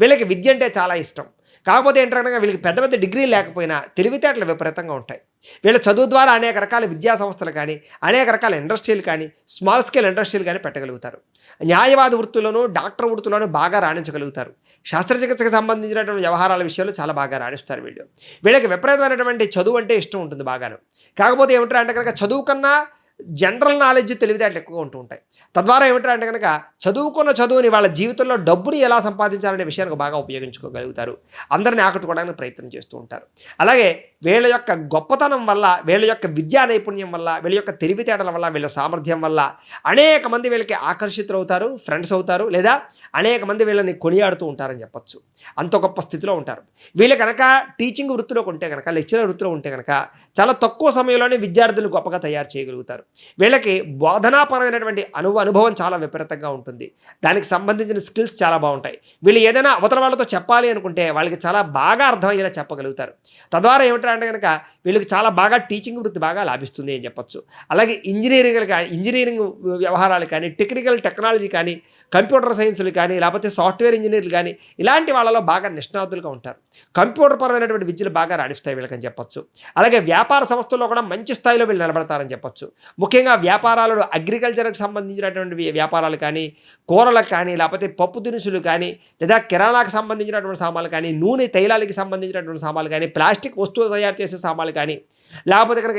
వీళ్ళకి విద్య అంటే చాలా ఇష్టం. కాకపోతే ఏంటంటే వీళ్ళకి పెద్ద పెద్ద డిగ్రీలు లేకపోయినా తెలివితేటలు విపరీతంగా ఉంటాయి. వీళ్ళ చదువు ద్వారా అనేక రకాల విద్యా సంస్థలు కానీ, అనేక రకాల ఇండస్ట్రీలు కానీ, స్మాల్ స్కేల్ ఇండస్ట్రీలు కానీ పెట్టగలుగుతారు. న్యాయవాద వృత్తిలోనూ, డాక్టర్ వృత్తిలోనూ బాగా రాణించగలుగుతారు. శస్త్రచికిత్సకు సంబంధించినటువంటి వ్యవహారాల విషయాలు చాలా బాగా రాణిస్తారు వీళ్ళు. వీళ్ళకి విపరీతమైనటువంటి చదువు అంటే ఇష్టం ఉంటుంది బాగాను. కాకపోతే ఏమిటంటే అంటే కనుక చదువు కన్నా జనరల్ నాలెడ్జ్ తెలివితేటలు ఎక్కువగా ఉంటూ ఉంటాయి. తద్వారా ఏమిటంటే కనుక చదువుకున్న చదువుని వాళ్ళ జీవితంలో డబ్బుని ఎలా సంపాదించాలనే విషయానికి బాగా ఉపయోగించుకోగలుగుతారు. అందరిని ఆకట్టుకోవడానికి ప్రయత్నం చేస్తూ ఉంటారు. అలాగే వీళ్ళ యొక్క గొప్పతనం వల్ల, వీళ్ళ యొక్క విద్యా నైపుణ్యం వల్ల, వీళ్ళ యొక్క తెలివితేటల వల్ల, వీళ్ళ సామర్థ్యం వల్ల అనేక మంది వీళ్ళకి ఆకర్షితులవుతారు, ఫ్రెండ్స్ అవుతారు, లేదా అనేక మంది వీళ్ళని కొనియాడుతూ ఉంటారని చెప్పొచ్చు. అంత గొప్ప స్థితిలో ఉంటారు. వీళ్ళు కనుక టీచింగ్ వృత్తిలో ఉంటే కనుక, లెక్చరర్ వృత్తిలో ఉంటే కనుక చాలా తక్కువ సమయంలోనే విద్యార్థులు గొప్పగా తయారు చేయగలుగుతారు. వీళ్ళకి బోధనాపరమైనటువంటి అనుభవం చాలా విపరీతంగా ఉంటుంది. దానికి సంబంధించిన స్కిల్స్ చాలా బాగుంటాయి. వీళ్ళు ఏదైనా అవతల వాళ్ళతో చెప్పాలి అనుకుంటే వాళ్ళకి చాలా బాగా అర్థమయ్యేలా చెప్పగలుగుతారు. తద్వారా ఏమిటంటే కనుక వీళ్ళకి చాలా బాగా టీచింగ్ వృత్తి బాగా లాభిస్తుంది అని చెప్పొచ్చు. అలాగే ఇంజనీరింగ్ వ్యవహారాలు కానీ, టెక్నాలజీ కానీ, కంప్యూటర్ సైన్సులు కానీ, లేకపోతే సాఫ్ట్వేర్ ఇంజనీర్లు కానీ, ఇలాంటి వాళ్ళలో బాగా నిష్ణాతులుగా ఉంటారు. కంప్యూటర్ పరమైనటువంటి విద్యలు బాగా రాణిస్తాయి వీళ్ళకని చెప్పొచ్చు. అలాగే వ్యాపార సంస్థల్లో కూడా మంచి స్థాయిలో వీళ్ళు నిలబడతారని చెప్పొచ్చు. ముఖ్యంగా వ్యాపారాలలో అగ్రికల్చర్కి సంబంధించినటువంటి వ్యాపారాలు కానీ, కూరలకు కానీ, లేకపోతే పప్పు దినుసులు కానీ, లేదా కిరాణాకు సంబంధించినటువంటి సామాన్లు కానీ, నూనె తైలాలకి సంబంధించినటువంటి సామాన్లు కానీ, ప్లాస్టిక్ వస్తువులు తయారు చేసే సామాన్లు కానీ, లేకపోతే కనుక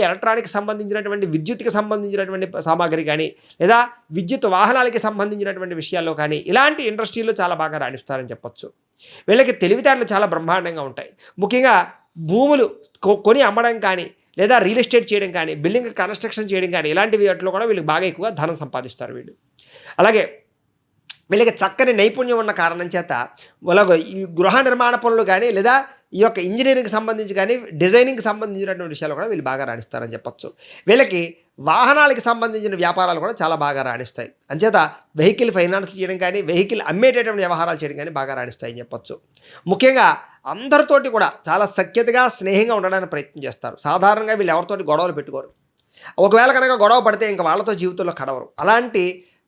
ఎలక్ట్రానిక్ సంబంధించినటువంటి విద్యుత్కి సంబంధించినటువంటి సామాగ్రి కానీ, లేదా విద్యుత్ వాహనాలకి సంబంధించినటువంటి విషయాల్లో కానీ, ఇలాంటి ఇండస్ట్రీలో చాలా బాగా రాణిస్తారని చెప్పొచ్చు. వీళ్ళకి తెలివితేటలు చాలా బ్రహ్మాండంగా ఉంటాయి. ముఖ్యంగా భూములు కొని అమ్మడం కానీ, లేదా రియల్ ఎస్టేట్ చేయడం కానీ, బిల్డింగ్ కన్స్ట్రక్షన్ చేయడం కానీ, ఇలాంటి వాటిలో కూడా వీళ్ళకి బాగా ఎక్కువగా ధనం సంపాదిస్తారు వీళ్ళు. అలాగే వీళ్ళకి చక్కని నైపుణ్యం ఉన్న కారణం చేత వాళ్ళ ఈ గృహ నిర్మాణ పనులు కానీ, లేదా ఈ యొక్క ఇంజనీరింగ్కి సంబంధించి కానీ, డిజైనింగ్కి సంబంధించినటువంటి విషయాలు కూడా వీళ్ళు బాగా రాణిస్తారని చెప్పొచ్చు. వీళ్ళకి వాహనాలకి సంబంధించిన వ్యాపారాలు కూడా చాలా బాగా రాణిస్తాయి. అంచేత వెహికల్ ఫైనాన్స్ చేయడం కానీ, వెహికల్ అమ్మేటటువంటి వ్యవహారాలు చేయడం కానీ బాగా రాణిస్తాయని చెప్పొచ్చు. ముఖ్యంగా అందరితోటి కూడా చాలా సఖ్యతగా, స్నేహంగా ఉండడానికి ప్రయత్నం చేస్తారు. సాధారణంగా వీళ్ళు ఎవరితోటి గొడవలు పెట్టుకోరు. ఒకవేళ కనుక గొడవ పడితే ఇంకా వాళ్ళతో జీవితంలో కడవరు. అలాంటి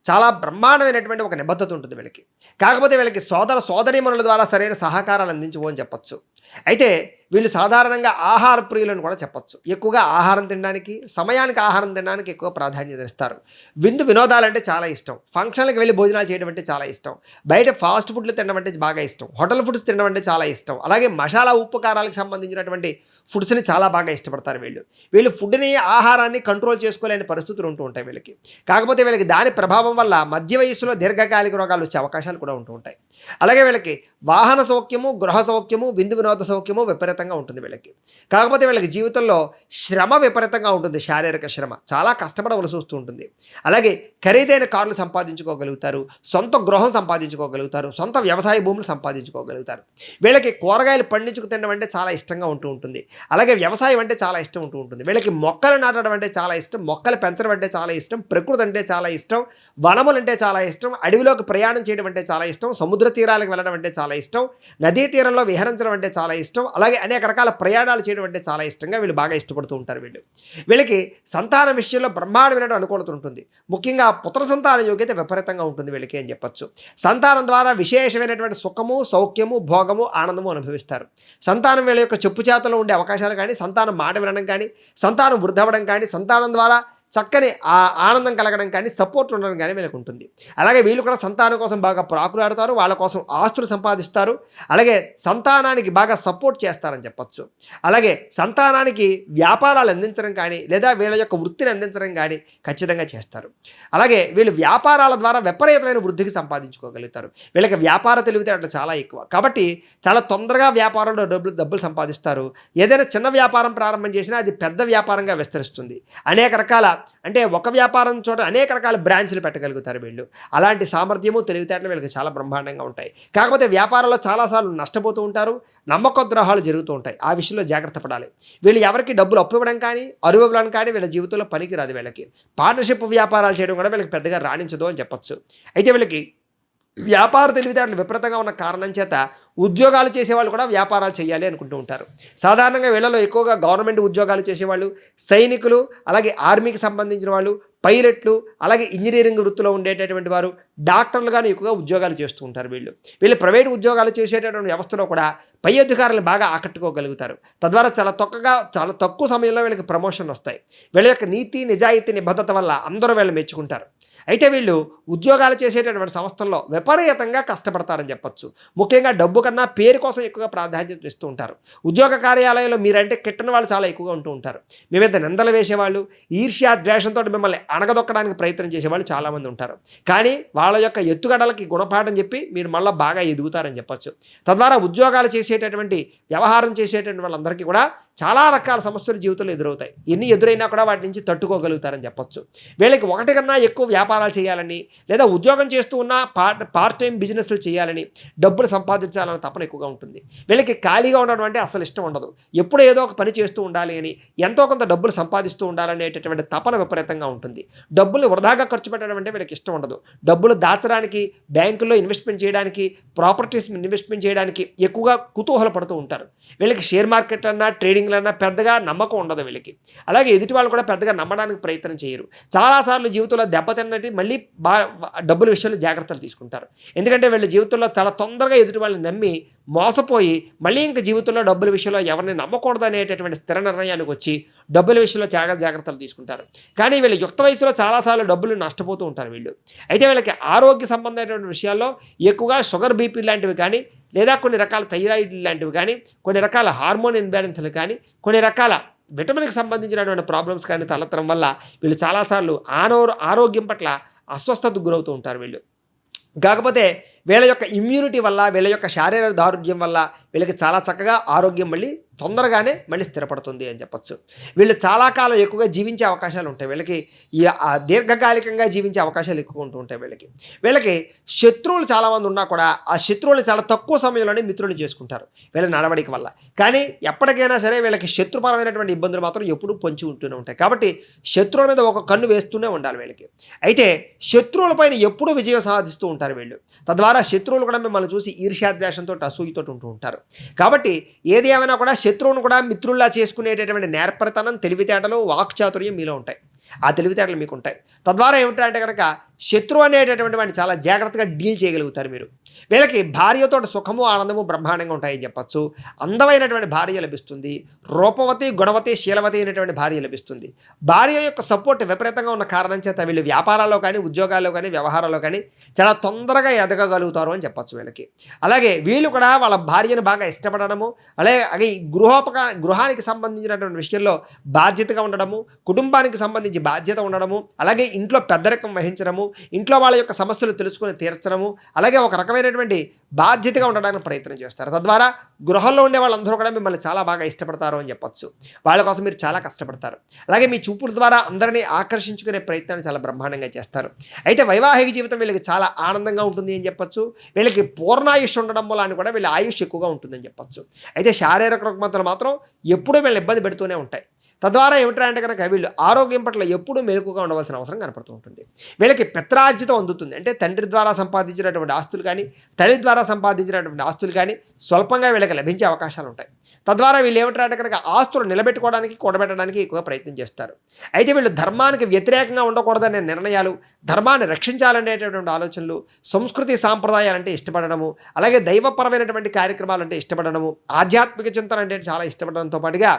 చాలా బ్రహ్మాండమైనటువంటి ఒక నిబద్ధత ఉంటుంది వీళ్ళకి. కాకపోతే వీళ్ళకి సోదరీమణుల ద్వారా సరైన సహకారాలు అందించవు అని చెప్పొచ్చు. అయితే వీళ్ళు సాధారణంగా ఆహార ప్రియులను కూడా చెప్పొచ్చు. ఎక్కువగా ఆహారం తినడానికి, సమయానికి ఆహారం తినడానికి ఎక్కువ ప్రాధాన్యత ఇస్తారు. వినోదాలంటే చాలా ఇష్టం. ఫంక్షన్లకు వెళ్ళి భోజనాలు చేయడం అంటే చాలా ఇష్టం. బయట ఫాస్ట్ ఫుడ్లు తినడం అంటే బాగా ఇష్టం. హోటల్ ఫుడ్స్ తినడం అంటే చాలా ఇష్టం. అలాగే మసాలా, ఉప్పు, కారాలకు సంబంధించినటువంటి ఫుడ్స్ని చాలా బాగా ఇష్టపడతారు వీళ్ళు ఫుడ్ని, ఆహారాన్ని కంట్రోల్ చేసుకోలేని పరిస్థితులు ఉంటూ ఉంటాయి వీళ్ళకి. కాకపోతే వీళ్ళకి దాని ప్రభావం వల్ల మధ్య వయస్సులో దీర్ఘకాలిక రోగాలు వచ్చే అవకాశాలు కూడా ఉంటూ ఉంటాయి. అలాగే వీళ్ళకి వాహన సౌఖ్యము, గృహ సౌఖ్యము, వినోద సౌఖ్యము విపరీతంగా ఉంటుంది వీళ్ళకి. కాకపోతే వీళ్ళకి జీవితంలో శ్రమ విపరీతంగా ఉంటుంది. శారీరక శ్రమ చాలా కష్టపడవలసి వస్తూ ఉంటుంది. అలాగే ఖరీదైన కార్లు సంపాదించుకోగలుగుతారు, సొంత గృహం సంపాదించుకోగలుగుతారు, సొంత వ్యవసాయ భూములు సంపాదించుకోగలుగుతారు. వీళ్ళకి కూరగాయలు పండించుకు తినడం అంటే చాలా ఇష్టంగా ఉంటూ ఉంటుంది. అలాగే వ్యవసాయం అంటే చాలా ఇష్టం ఉంటూ ఉంటుంది. వీళ్ళకి మొక్కలు నాటడం అంటే చాలా ఇష్టం, మొక్కలు పెంచడం అంటే చాలా ఇష్టం, ప్రకృతి అంటే చాలా ఇష్టం, వనములు అంటే చాలా ఇష్టం, అడవిలోకి ప్రయాణం చేయడం అంటే చాలా ఇష్టం, సముద్ర తీరాలకు వెళ్ళడం అంటే చాలా ఇష్టం, నదీ తీరంలో విహరించడం అంటే చాలా ఇష్టం, అలాగే అనేక రకాల ప్రయాణాలు చేయడం అంటే చాలా ఇష్టంగా వీళ్ళు బాగా ఇష్టపడుతూ ఉంటారు. వీళ్ళకి సంతాన విషయంలో బ్రహ్మాండమైన అనుకూలత ఉంటుంది. ముఖ్యంగా పుత్ర సంతాన యోగ్యత విపరీతంగా ఉంటుంది వీళ్ళకి అని చెప్పొచ్చు. సంతానం ద్వారా విశేషమైనటువంటి సుఖము, సౌఖ్యము, భోగము, ఆనందము అనుభవిస్తారు. సంతానం వీళ్ళ యొక్క చెప్పు చేతలో ఉండే అవకాశాలు కానీ, సంతానం మాట వినడం కానీ, సంతానం వృద్ధవడం కానీ, సంతానం ద్వారా చక్కని ఆనందం కలగడం కానీ, సపోర్ట్ ఉండడం కానీ వీళ్ళకి ఉంటుంది. అలాగే వీళ్ళు కూడా సంతానం కోసం బాగా ప్రాకులాడతారు, వాళ్ళ కోసం ఆస్తులు సంపాదిస్తారు. అలాగే సంతానానికి బాగా సపోర్ట్ చేస్తారని చెప్పొచ్చు. అలాగే సంతానానికి వ్యాపారాలు అందించడం కానీ, లేదా వీళ్ళ యొక్క వృత్తిని అందించడం కానీ ఖచ్చితంగా చేస్తారు. అలాగే వీళ్ళు వ్యాపారాల ద్వారా విపరీతమైన వృద్ధికి సంపాదించుకోగలుగుతారు. వీళ్ళకి వ్యాపార తెలివితేటలు చాలా ఎక్కువ కాబట్టి చాలా తొందరగా వ్యాపారంలో డబ్బులు సంపాదిస్తారు. ఏదైనా చిన్న వ్యాపారం ప్రారంభం చేసినా అది పెద్ద వ్యాపారంగా విస్తరిస్తుంది. అనేక రకాల అంటే ఒక వ్యాపారం చోట అనేక రకాల బ్రాంచ్లు పెట్టగలుగుతారు వీళ్ళు. అలాంటి సామర్థ్యము, తెలివితేటలు వీళ్ళకి చాలా బ్రహ్మాండంగా ఉంటాయి. కాకపోతే వ్యాపారంలో చాలాసార్లు నష్టపోతూ ఉంటారు, నమ్మకద్రోహాలు జరుగుతూ ఉంటాయి. ఆ విషయంలో జాగ్రత్త పడాలి. వీళ్ళు ఎవరికి డబ్బులు అప్పు ఇవ్వడం కానీ, అరువు ఇవ్వడం కానీ వీళ్ళ జీవితంలో పనికి రాదు. వీళ్ళకి పార్ట్నర్షిప్ వ్యాపారాలు చేయడం కూడా వీళ్ళకి పెద్దగా రాణించదు అని చెప్పొచ్చు. అయితే వీళ్ళకి వ్యాపార తెలివితేటలు విపరీతంగా ఉన్న కారణం చేత ఉద్యోగాలు చేసేవాళ్ళు కూడా వ్యాపారాలు చేయాలి అనుకుంటూ ఉంటారు. సాధారణంగా వీళ్ళలో ఎక్కువగా గవర్నమెంట్ ఉద్యోగాలు చేసేవాళ్ళు, సైనికులు, అలాగే ఆర్మీకి సంబంధించిన వాళ్ళు, పైలట్లు, అలాగే ఇంజనీరింగ్ వృత్తిలో ఉండేటటువంటి వారు, డాక్టర్లు కానీ ఎక్కువగా ఉద్యోగాలు చేస్తూ ఉంటారు. వీళ్ళు ప్రైవేట్ ఉద్యోగాలు చేసేటటువంటి వ్యవస్థలో కూడా పై అధికారులు బాగా ఆకట్టుకోగలుగుతారు. తద్వారా చాలా తక్కువ సమయంలో వీళ్ళకి ప్రమోషన్లు వస్తాయి. వీళ్ళ యొక్క నీతి, నిజాయితీ, నిబద్ధత వల్ల అందరూ వీళ్ళు మెచ్చుకుంటారు. అయితే వీళ్ళు ఉద్యోగాలు చేసేటటువంటి సంస్థల్లో విపరీతంగా కష్టపడతారని చెప్పొచ్చు. ముఖ్యంగా డబ్బు కన్నా పేరు కోసం ఎక్కువగా ప్రాధాన్యత ఇస్తూ ఉంటారు. ఉద్యోగ కార్యాలయంలో మీరంటే కిట్టని వాళ్ళు చాలా ఎక్కువగా ఉంటూ ఉంటారు. మీ మీద నిందలు వేసేవాళ్ళు, ఈర్ష్య ద్వేషంతో మిమ్మల్ని అణగదొక్కడానికి ప్రయత్నం చేసేవాళ్ళు చాలామంది ఉంటారు. కానీ వాళ్ళ యొక్క ఎత్తుగడలకి గుణపాఠం చెప్పి మీరు మళ్ళీ బాగా ఎదుగుతారని చెప్పొచ్చు. తద్వారా ఉద్యోగాలు చేసేటటువంటి వ్యవహారం చేసేటటువంటి వాళ్ళందరికీ కూడా చాలా రకాల సమస్యలు జీవితంలో ఎదురవుతాయి. ఎన్ని ఎదురైనా కూడా వాటి నుంచి తట్టుకోగలుగుతారని చెప్పొచ్చు. వీళ్ళకి ఒకటి కన్నా ఎక్కువ వ్యాపారాలు చేయాలని, లేదా ఉద్యోగం చేస్తూ ఉన్న పార్ట్ టైం బిజినెస్లు చేయాలని, డబ్బులు సంపాదించాలని తపన ఎక్కువగా ఉంటుంది. వీళ్ళకి ఖాళీగా ఉండడం అంటే అసలు ఇష్టం ఉండదు. ఎప్పుడు ఏదో ఒక పని చేస్తూ ఉండాలి అని, ఎంతో కొంత డబ్బులు సంపాదిస్తూ ఉండాలనేటటువంటి తపన విపరీతంగా ఉంటుంది. డబ్బులు వృధాగా ఖర్చు పెట్టడం అంటే వీళ్ళకి ఇష్టం ఉండదు. డబ్బులు దాచడానికి, బ్యాంకుల్లో ఇన్వెస్ట్మెంట్ చేయడానికి, ప్రాపర్టీస్ ఇన్వెస్ట్మెంట్ చేయడానికి ఎక్కువగా కుతూహల పడుతూ ఉంటారు. వీళ్ళకి షేర్ మార్కెట్ అన్నా, ట్రేడింగ్ అన్నా పెద్దగా నమ్మకం ఉండదు వీళ్ళకి. అలాగే ఎదుటి వాళ్ళు కూడా పెద్దగా నమ్మడానికి ప్రయత్నం చేయరు. చాలాసార్లు జీవితంలో దెబ్బతిన్నట్టు మళ్ళీ డబ్బుల విషయంలో జాగ్రత్తలు తీసుకుంటారు. ఎందుకంటే వీళ్ళ జీవితంలో చాలా తొందరగా ఎదుటి వాళ్ళని నమ్మి మోసపోయి మళ్ళీ ఇంకా జీవితంలో డబ్బుల విషయంలో ఎవరిని నమ్మకూడదు అనేటటువంటి స్థిర నిర్ణయానికి వచ్చి డబ్బుల విషయంలో చాలా జాగ్రత్తలు తీసుకుంటారు. కానీ వీళ్ళ యుక్త వయసులో చాలాసార్లు డబ్బులు నష్టపోతూ ఉంటారు వీళ్ళు. అయితే వీళ్ళకి ఆరోగ్య సంబంధమైనటువంటి విషయాల్లో ఎక్కువగా షుగర్, బీపీ లాంటివి కానీ, లేదా కొన్ని రకాల థైరాయిడ్ లాంటివి కానీ, కొన్ని రకాల హార్మోన్ ఇన్బ్యాలెన్స్లు కానీ, కొన్ని రకాల విటమిన్కి సంబంధించినటువంటి ప్రాబ్లమ్స్ కానీ తలెత్తడం వల్ల వీళ్ళు చాలాసార్లు ఆరోగ్యం పట్ల అస్వస్థతకు గురవుతూ ఉంటారు వీళ్ళు. కాకపోతే వీళ్ళ యొక్క ఇమ్యూనిటీ వల్ల, వీళ్ళ యొక్క శారీరక దారుఢ్యం వల్ల వీళ్ళకి చాలా చక్కగా ఆరోగ్యం మళ్ళీ తొందరగానే మళ్ళీ స్థిరపడుతుంది అని చెప్పచ్చు. వీళ్ళు చాలా కాలం ఎక్కువగా జీవించే అవకాశాలు ఉంటాయి. వీళ్ళకి దీర్ఘకాలికంగా జీవించే అవకాశాలు ఎక్కువ ఉంటూ ఉంటాయి. వీళ్ళకి శత్రువులు చాలామంది ఉన్నా కూడా ఆ శత్రువులు చాలా తక్కువ సమయంలోనే మిత్రులు చేసుకుంటారు వీళ్ళ నడవడిక వల్ల. కానీ ఎప్పటికైనా సరే వీళ్ళకి శత్రుపరమైనటువంటి ఇబ్బందులు మాత్రం ఎప్పుడూ పొంచి ఉంటూనే ఉంటాయి. కాబట్టి శత్రువుల మీద ఒక కన్ను వేస్తూనే ఉండాలి వీళ్ళకి. అయితే శత్రువులపైన ఎప్పుడూ విజయం సాధిస్తూ ఉంటారు వీళ్ళు. తద్వారా శత్రువులు కూడా మిమ్మల్ని చూసి ఈర్ష్యాద్వేషంతో, అసూయతో ఉంటూ ఉంటారు. కాబట్టి ఏది ఏమైనా కూడా శత్రువును కూడా మిత్రుల్లా చేసుకునేటటువంటి నేర్పరితనం, తెలివితేటలు, వాక్చాతుర్యం మీలో ఉంటాయి. ఆ తెలివితేటలు మీకు ఉంటాయి. తద్వారా ఏమిటంటే కనుక శత్రువు అనేటటువంటి వాడిని చాలా జాగ్రత్తగా డీల్ చేయగలుగుతారు మీరు. వీళ్ళకి భార్యతో సుఖము, ఆనందము బ్రహ్మాండంగా ఉంటాయని చెప్పచ్చు. అందమైనటువంటి భార్య లభిస్తుంది. రూపవతి, గుణవతి, శీలవతి అయినటువంటి భార్య లభిస్తుంది. భార్య యొక్క సపోర్ట్ విపరీతంగా ఉన్న కారణం చేత వీళ్ళు వ్యాపారాల్లో కానీ, ఉద్యోగాల్లో కానీ, వ్యవహారాల్లో కానీ చాలా తొందరగా ఎదగగలుగుతారు అని చెప్పచ్చు వీళ్ళకి. అలాగే వీళ్ళు కూడా వాళ్ళ భార్యను బాగా ఇష్టపడడము, అలాగే గృహానికి సంబంధించినటువంటి విషయంలో బాధ్యతగా ఉండడము, కుటుంబానికి సంబంధించి బాధ్యత ఉండడము, అలాగే ఇంట్లో పెద్దరికం వహించడము, ఇంట్లో వాళ్ళ యొక్క సమస్యలు తెలుసుకొని తీర్చడము, అలాగే ఒక రకమైనటువంటి బాధ్యతగా ఉండడానికి ప్రయత్నం చేస్తారు. తద్వారా గృహంలో ఉండే వాళ్ళందరూ కూడా మిమ్మల్ని చాలా బాగా ఇష్టపడతారు అని చెప్పచ్చు. వాళ్ళ కోసం మీరు చాలా కష్టపడతారు. అలాగే మీ చూపుల ద్వారా అందరినీ ఆకర్షించుకునే ప్రయత్నాన్ని చాలా బ్రహ్మాండంగా చేస్తారు. అయితే వైవాహిక జీవితం వీళ్ళకి చాలా ఆనందంగా ఉంటుంది అని చెప్పచ్చు. వీళ్ళకి పూర్ణాయుష్ ఉండడం వల్ల కూడా వీళ్ళ ఆయుష్ ఎక్కువగా ఉంటుందని చెప్పచ్చు. అయితే శారీరక రుగ్మతలు మాత్రం ఎప్పుడూ వీళ్ళని ఇబ్బంది పెడుతూనే ఉంటాయి. తద్వారా ఏమిటంటే కనుక వీళ్ళు ఆరోగ్యం పట్ల ఎప్పుడూ మెలకుగా ఉండవలసిన అవసరం కనపడుతూ ఉంటుంది. వీళ్ళకి పిత్రార్జితం అందుతుంది. అంటే తండ్రి ద్వారా సంపాదించినటువంటి ఆస్తులు కానీ, తల్లి ద్వారా సంపాదించినటువంటి ఆస్తులు కానీ స్వల్పంగా వీళ్ళకి లభించే అవకాశాలు ఉంటాయి. తద్వారా వీళ్ళు ఏమిటంటే కనుక ఆస్తులు నిలబెట్టుకోవడానికి, కూడబెట్టడానికి ఎక్కువ ప్రయత్నం చేస్తారు. అయితే వీళ్ళు ధర్మానికి వ్యతిరేకంగా ఉండకూడదనే నిర్ణయాలు, ధర్మాన్ని రక్షించాలనేటటువంటి ఆలోచనలు, సంస్కృతి సాంప్రదాయాలంటే ఇష్టపడడము, అలాగే దైవపరమైనటువంటి కార్యక్రమాలంటే ఇష్టపడడము, ఆధ్యాత్మిక చింతన అంటే చాలా ఇష్టపడడంతో పాటుగా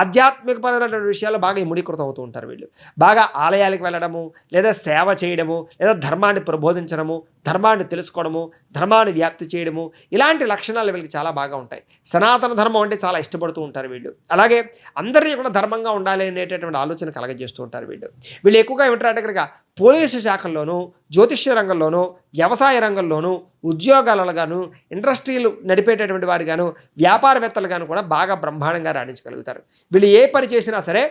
ఆధ్యాత్మికపరమైనటువంటి విషయాలు బాగా ఇముడీకృతం అవుతూ ఉంటారు. వీళ్ళు బాగా ఆలయాలకు వెళ్ళడము, లేదా సేవ చేయడము, లేదా ధర్మాన్ని ప్రబోధించడము, ధర్మాన్ని తెలుసుకోవడము, ధర్మాన్ని వ్యాప్తి చేయడము, ఇలాంటి లక్షణాలు వీళ్ళకి చాలా బాగా ఉంటాయి. సనాతన ధర్మం అంటే చాలా ఇష్టపడుతూ ఉంటారు వీళ్ళు. అలాగే అందరినీ కూడా ధర్మంగా ఉండాలి అనేటటువంటి ఆలోచన కలగజేస్తూ ఉంటారు వీళ్ళు ఎక్కువగా ఏమిటంటే కనుక పోలీసు శాఖల్లోనూ, జ్యోతిష్య రంగంలోనూ, వ్యవసాయ రంగంలోనూ, ఉద్యోగాలలో గాను, ఇండస్ట్రీలు నడిపేటటువంటి వారు గాను, వ్యాపారవేత్తలు గాను కూడా బాగా బ్రహ్మాండంగా రాణించగలుగుతారు. వీళ్ళు ఏ పని చేసినా సరే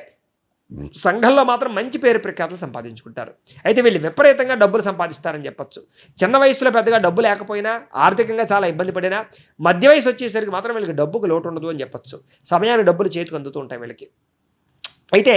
సంఘంలో మాత్రం మంచి పేరు ప్రఖ్యాతులు సంపాదించుకుంటారు. అయితే వీళ్ళు విపరీతంగా డబ్బులు సంపాదిస్తారని చెప్పచ్చు. చిన్న వయసులో పెద్దగా డబ్బు లేకపోయినా, ఆర్థికంగా చాలా ఇబ్బంది పడినా, మధ్య వయసు వచ్చేసరికి మాత్రం వీళ్ళకి డబ్బుకు లోటు ఉండదు అని చెప్పచ్చు. సమయానికి డబ్బులు చేతికి అందుతూ ఉంటాయి వీళ్ళకి. అయితే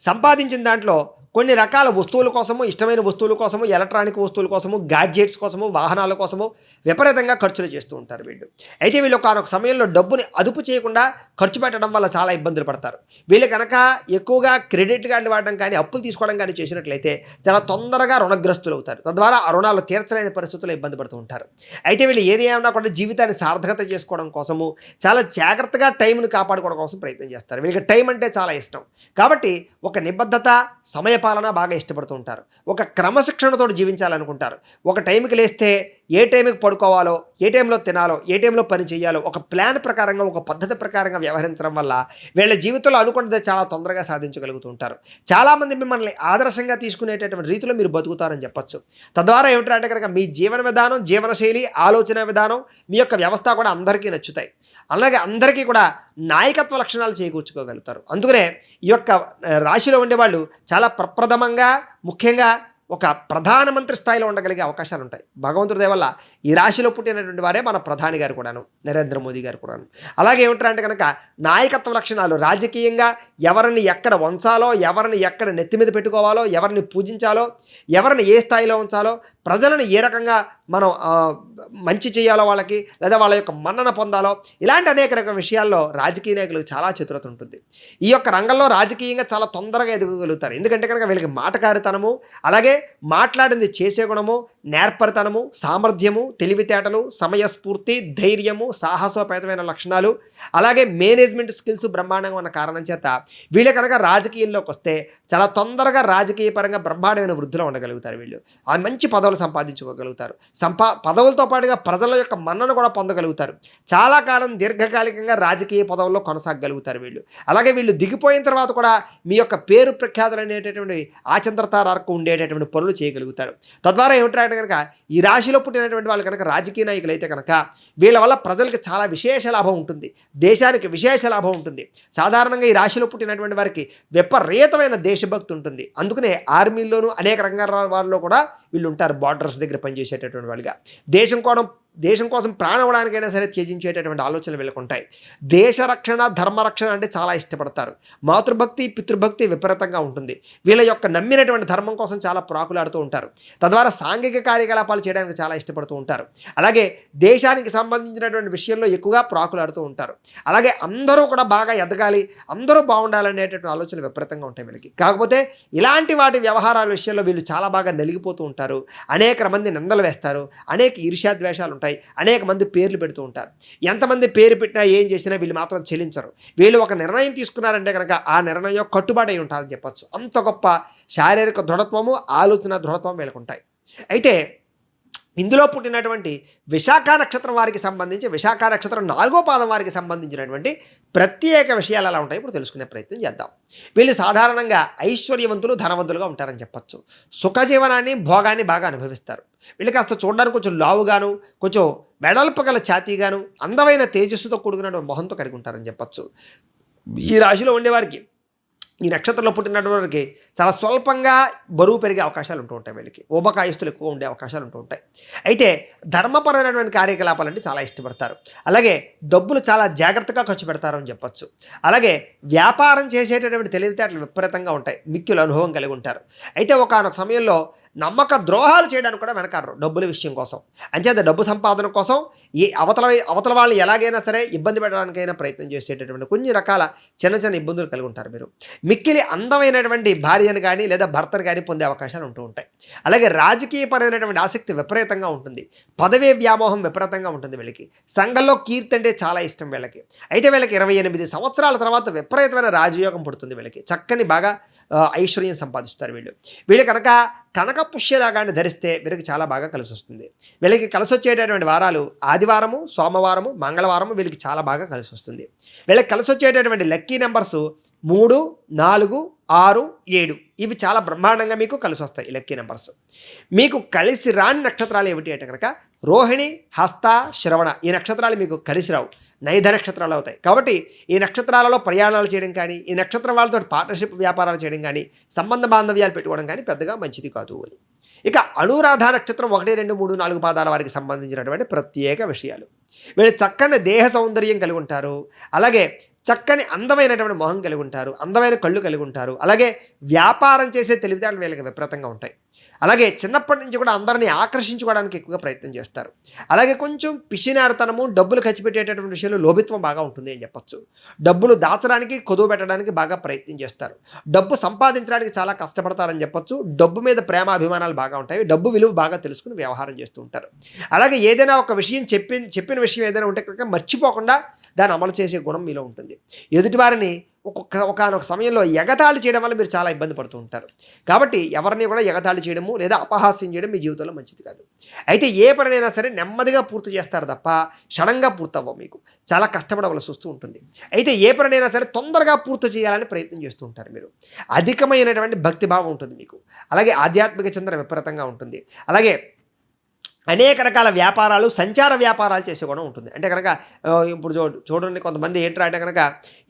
సంపాదించిన దాంట్లో కొన్ని రకాల వస్తువుల కోసము, ఇష్టమైన వస్తువుల కోసము, ఎలక్ట్రానిక్ వస్తువుల కోసము, గాడ్జెట్స్ కోసము, వాహనాల కోసము విపరీతంగా ఖర్చులు చేస్తూ ఉంటారు వీళ్ళు. అయితే వీళ్ళు ఒకానొక సమయంలో డబ్బుని అదుపు చేయకుండా ఖర్చు పెట్టడం వల్ల చాలా ఇబ్బందులు పడతారు. వీళ్ళు కనుక ఎక్కువగా క్రెడిట్ కార్డులు వాడడం కానీ, అప్పులు తీసుకోవడం కానీ చేసినట్లయితే చాలా తొందరగా రుణగ్రస్తులు అవుతారు. తద్వారా ఆ రుణాలు తీర్చలేని పరిస్థితుల్లో ఇబ్బంది పడుతూ ఉంటారు. అయితే వీళ్ళు ఏది ఏమన్నా కూడా జీవితాన్ని సార్థకత చేసుకోవడం కోసము చాలా జాగ్రత్తగా టైంని కాపాడుకోవడం కోసం ప్రయత్నం చేస్తారు. వీళ్ళకి టైం అంటే చాలా ఇష్టం. కాబట్టి ఒక నిబద్ధత, సమయపాలన బాగా ఇష్టపడుతూ ఉంటారు. ఒక క్రమశిక్షణతో జీవించాలనుకుంటారు. ఒక టైంకి లేస్తే ఏ టైంకి పడుకోవాలో, ఏ టైంలో తినాలో, ఏ టైంలో పని చేయాలో ఒక ప్లాన్ ప్రకారంగా, ఒక పద్ధతి ప్రకారంగా వ్యవహరించడం వల్ల వీళ్ళ జీవితంలో అనుకున్నది చాలా తొందరగా సాధించగలుగుతూ ఉంటారు. చాలామంది మిమ్మల్ని ఆదర్శంగా తీసుకునేటటువంటి రీతిలో మీరు బతుకుతారని చెప్పొచ్చు. తద్వారా ఏమిటంటే కనుక మీ జీవన విధానం, జీవనశైలి, ఆలోచన విధానం, మీ యొక్క వ్యవస్థ కూడా అందరికీ నచ్చుతాయి. అలాగే అందరికీ కూడా నాయకత్వ లక్షణాలు చేకూర్చుకోగలుగుతారు. అందుకనే ఈ యొక్క రాశిలో ఉండేవాళ్ళు చాలా ప్రప్రథమంగా, ముఖ్యంగా ఒక ప్రధానమంత్రి స్థాయిలో ఉండగలిగే అవకాశాలు ఉంటాయి. భగవంతుడి దయ వల్ల ఈ రాశిలో పుట్టినటువంటి వారే మన ప్రధాని గారు కూడాను, నరేంద్ర మోదీ గారు కూడాను. అలాగే ఏమిటంటే కనుక నాయకత్వ లక్షణాలు, రాజకీయంగా ఎవరిని ఎక్కడ ఉంచాలో, ఎవరిని ఎక్కడ నెత్తి మీద పెట్టుకోవాలో, ఎవరిని పూజించాలో, ఎవరిని ఏ స్థాయిలో ఉంచాలో, ప్రజలను ఏ రకంగా మనం మంచి చేయాలో వాళ్ళకి, లేదా వాళ్ళ యొక్క మన్నన పొందాలో, ఇలాంటి అనేక రకాల విషయాల్లో రాజకీయ నాయకులకు చాలా చతురత ఉంటుంది. ఈ యొక్క రంగంలో రాజకీయంగా చాలా తొందరగా ఎదగగలుగుతారు. ఎందుకంటే కనుక వీళ్ళకి మాటకారితనము, అలాగే మాట్లాడింది చేసే గుణము, నేర్పరితనము, సామర్థ్యము, తెలివితేటలు, సమయస్ఫూర్తి, ధైర్యము, సాహసోపేతమైన లక్షణాలు, అలాగే మేనేజ్మెంట్ స్కిల్స్ బ్రహ్మాండంగా ఉన్న కారణం చేత వీళ్ళు కనుక రాజకీయంలోకి వస్తే చాలా తొందరగా రాజకీయ పరంగా బ్రహ్మాండమైన వృద్ధిలో ఉండగలుగుతారు. వీళ్ళు ఆ మంచి పదవులు సంపాదించుకోగలుగుతారు. పదవులతో పాటుగా ప్రజల యొక్క మన్నను కూడా పొందగలుగుతారు. చాలా కాలం దీర్ఘకాలికంగా రాజకీయ పదవుల్లో కొనసాగలుగుతారు వీళ్ళు. అలాగే వీళ్ళు దిగిపోయిన తర్వాత కూడా మీ యొక్క పేరు ప్రఖ్యాతులు అనేటటువంటి ఆచంద్రతారకు ఉండేటటువంటి పనులు చేయగలుగుతారు. తద్వారా ఏమిటంటే కనుక ఈ రాశిలో పుట్టినటువంటి వాళ్ళు కనుక రాజకీయ నాయకులు అయితే కనుక వీళ్ళ వల్ల ప్రజలకు చాలా విశేష లాభం ఉంటుంది, దేశానికి విశేష లాభం ఉంటుంది. సాధారణంగా ఈ రాశిలో పుట్టినటువంటి వారికి విపరీతమైన దేశభక్తి ఉంటుంది. అందుకనే ఆర్మీల్లోనూ అనేక రంగాల వారిలో కూడా వీళ్ళు ఉంటారు. బార్డర్స్ దగ్గర పనిచేసేటటువంటి వాళ్ళుగా దేశం కోసం ప్రాణం అవడానికైనా సరే త్యజించేటటువంటి ఆలోచనలు వీళ్ళకు ఉంటాయి. దేశ రక్షణ, ధర్మరక్షణ అంటే చాలా ఇష్టపడతారు. మాతృభక్తి, పితృభక్తి విపరీతంగా ఉంటుంది. వీళ్ళ యొక్క నమ్మినటువంటి ధర్మం కోసం చాలా ప్రాకులాడుతూ ఉంటారు. తద్వారా సాంఘిక కార్యకలాపాలు చేయడానికి చాలా ఇష్టపడుతూ ఉంటారు. అలాగే దేశానికి సంబంధించినటువంటి విషయంలో ఎక్కువగా ప్రాకులాడుతూ ఉంటారు. అలాగే అందరూ కూడా బాగా ఎదగాలి, అందరూ బాగుండాలనేటటువంటి ఆలోచనలు విపరీతంగా ఉంటాయి వీళ్ళకి. కాకపోతే ఇలాంటి వాటి వ్యవహారాల విషయంలో వీళ్ళు చాలా బాగా నలిగిపోతూ ఉంటారు. అనేక మంది నిందలు వేస్తారు, అనేక ఈర్ష్యాద్వేషాలు ఉంటాయి, అనేక మంది పేర్లు పెడుతూ ఉంటారు. ఎంతమంది పేరు పెట్టినా ఏం చేసినా వీళ్ళు మాత్రం చెల్లించరు. వీళ్ళు ఒక నిర్ణయం తీసుకున్నారంటే కనుక ఆ నిర్ణయం కట్టుబాటు అయి ఉంటారని చెప్పచ్చు. అంత గొప్ప శారీరక దృఢత్వము, ఆలోచన దృఢత్వం వీళ్ళకు ఉంటాయి. అయితే ఇందులో పుట్టినటువంటి విశాఖ నక్షత్రం వారికి సంబంధించి, విశాఖ నక్షత్రం 4వ పాదం వారికి సంబంధించినటువంటి ప్రత్యేక విషయాలు ఎలా ఉంటాయి ఇప్పుడు తెలుసుకునే ప్రయత్నం చేద్దాం. వీళ్ళు సాధారణంగా ఐశ్వర్యవంతులు, ధనవంతులుగా ఉంటారని చెప్పచ్చు. సుఖజీవనాన్ని, భోగాన్ని బాగా అనుభవిస్తారు. వీళ్ళు కాస్త చూడడానికి కొంచెం లావుగాను, కొంచెం వెడల్పు గల ఛాతీగాను, అందమైన తేజస్సుతో కూడుకున్న మొహంతో కలిగి ఉంటారని చెప్పచ్చు. ఈ రాశిలో ఉండేవారికి, ఈ నక్షత్రంలో పుట్టినటువంటి వారికి చాలా స్వల్పంగా బరువు పెరిగే అవకాశాలు ఉంటూ ఉంటాయి. వీళ్ళకి ఊబకాయస్తులు ఎక్కువ ఉండే అవకాశాలు ఉంటూ ఉంటాయి. అయితే ధర్మపరమైనటువంటి కార్యకలాపాలంటే చాలా ఇష్టపడతారు. అలాగే డబ్బులు చాలా జాగ్రత్తగా ఖర్చు పెడతారని చెప్పచ్చు. అలాగే వ్యాపారం చేసేటటువంటి తెలివితేటలు విపరీతంగా ఉంటాయి. మిక్కిలు అనుభవం కలిగి ఉంటారు. అయితే ఒకానొక సమయంలో నమ్మక ద్రోహాలు చేయడానికి కూడా వెనకాడరు డబ్బుల విషయం కోసం. అంచేత డబ్బు సంపాదన కోసం ఈ అవతల వాళ్ళు ఎలాగైనా సరే ఇబ్బంది పెట్టడానికైనా ప్రయత్నం చేసేటటువంటి కొన్ని రకాల చిన్న ఇబ్బందులు కలిగి ఉంటారు మీరు. మిక్కిలి అందమైనటువంటి భార్యను కానీ లేదా భర్తను కానీ పొందే అవకాశాలు ఉంటూ ఉంటాయి. అలాగే రాజకీయపరమైనటువంటి ఆసక్తి విపరీతంగా ఉంటుంది. పదవీ వ్యామోహం విపరీతంగా ఉంటుంది వీళ్ళకి. సంఘంలో కీర్తి అంటే చాలా ఇష్టం వీళ్ళకి. అయితే వీళ్ళకి 28 సంవత్సరాల తర్వాత విపరీతమైన రాజయోగం పుడుతుంది వీళ్ళకి. చక్కని బాగా ఐశ్వర్యం సంపాదిస్తారు వీళ్ళు కనుక కనక పుష్యరాగాన్ని ధరిస్తే వీరికి చాలా బాగా కలిసి వస్తుంది. వీళ్ళకి కలిసి వచ్చేటటువంటి వారాలు ఆదివారము, సోమవారము, మంగళవారము వీళ్ళకి చాలా బాగా కలిసి వస్తుంది. వీళ్ళకి కలిసి వచ్చేటటువంటి లక్కీ నెంబర్స్ 3, 4, 6, 7 ఇవి చాలా బ్రహ్మాండంగా మీకు కలిసి వస్తాయి. ఈ లక్కీ నెంబర్స్ మీకు కలిసి రాని నక్షత్రాలు ఏమిటి అంటే కనుక రోహిణి, హస్త, శ్రవణ ఈ నక్షత్రాలు మీకు కలిసి రావు, నైధ నక్షత్రాలు అవుతాయి. కాబట్టి ఈ నక్షత్రాలలో ప్రయాణాలు చేయడం కానీ, ఈ నక్షత్రం వాళ్ళతో పార్ట్నర్షిప్ వ్యాపారాలు చేయడం కానీ, సంబంధ బాంధవ్యాలు పెట్టుకోవడం కానీ పెద్దగా మంచిది కాదు అని. ఇక అనురాధ నక్షత్రం 1, 2, 3, 4 పాదాల వారికి సంబంధించినటువంటి ప్రత్యేక విషయాలు. వీళ్ళు చక్కని దేహ సౌందర్యం కలిగి ఉంటారు. అలాగే చక్కని అందమైనటువంటి మొహం కలిగి ఉంటారు, అందమైన కళ్ళు కలిగి ఉంటారు. అలాగే వ్యాపారం చేసే తెలివితేటలు వీళ్ళకి విపరీతంగా ఉంటాయి. అలాగే చిన్నప్పటి నుంచి కూడా అందరినీ ఆకర్షించుకోవడానికి ఎక్కువగా ప్రయత్నం చేస్తారు. అలాగే కొంచెం పిసినారితనము, డబ్బులు ఖర్చు పెట్టేటటువంటి విషయంలో లోభిత్వం బాగా ఉంటుంది అని చెప్పొచ్చు. డబ్బులు దాచడానికి, కుదువ పెట్టడానికి బాగా ప్రయత్నం చేస్తారు. డబ్బు సంపాదించడానికి చాలా కష్టపడతారని చెప్పొచ్చు. డబ్బు మీద ప్రేమ అభిమానాలు బాగా ఉంటాయి. డబ్బు విలువ బాగా తెలుసుకుని వ్యవహారం చేస్తూ ఉంటారు. అలాగే ఏదైనా ఒక విషయం చెప్పిన విషయం ఏదైనా ఉంటే కనుక మర్చిపోకుండా దాన్ని అమలు చేసే గుణం మీలో ఉంటుంది. ఎదుటివారిని ఒకానొక సమయంలో ఎగతాళి చేయడం వల్ల మీరు చాలా ఇబ్బంది పడుతూ ఉంటారు. కాబట్టి ఎవరిని కూడా ఎగతాళి చేయడము లేదా అపహాస్యం చేయడం మీ జీవితంలో మంచిది కాదు. అయితే ఏ పనినైనా సరే నెమ్మదిగా పూర్తి చేస్తారు తప్ప సడన్గా పూర్తవ్వవు. మీకు చాలా కష్టపడవలసి వస్తూ ఉంటుంది. అయితే ఏ పనినైనా సరే తొందరగా పూర్తి చేయాలని ప్రయత్నం చేస్తూ ఉంటారు మీరు. అధికమైనటువంటి భక్తిభావం ఉంటుంది మీకు. అలాగే ఆధ్యాత్మిక చింతన విపరీతంగా ఉంటుంది. అలాగే అనేక రకాల వ్యాపారాలు, సంచార వ్యాపారాలు చేసే కూడా ఉంటుంది. అంటే కనుక ఇప్పుడు చూడండి, కొంతమంది ఏంటంటే అంటే కనుక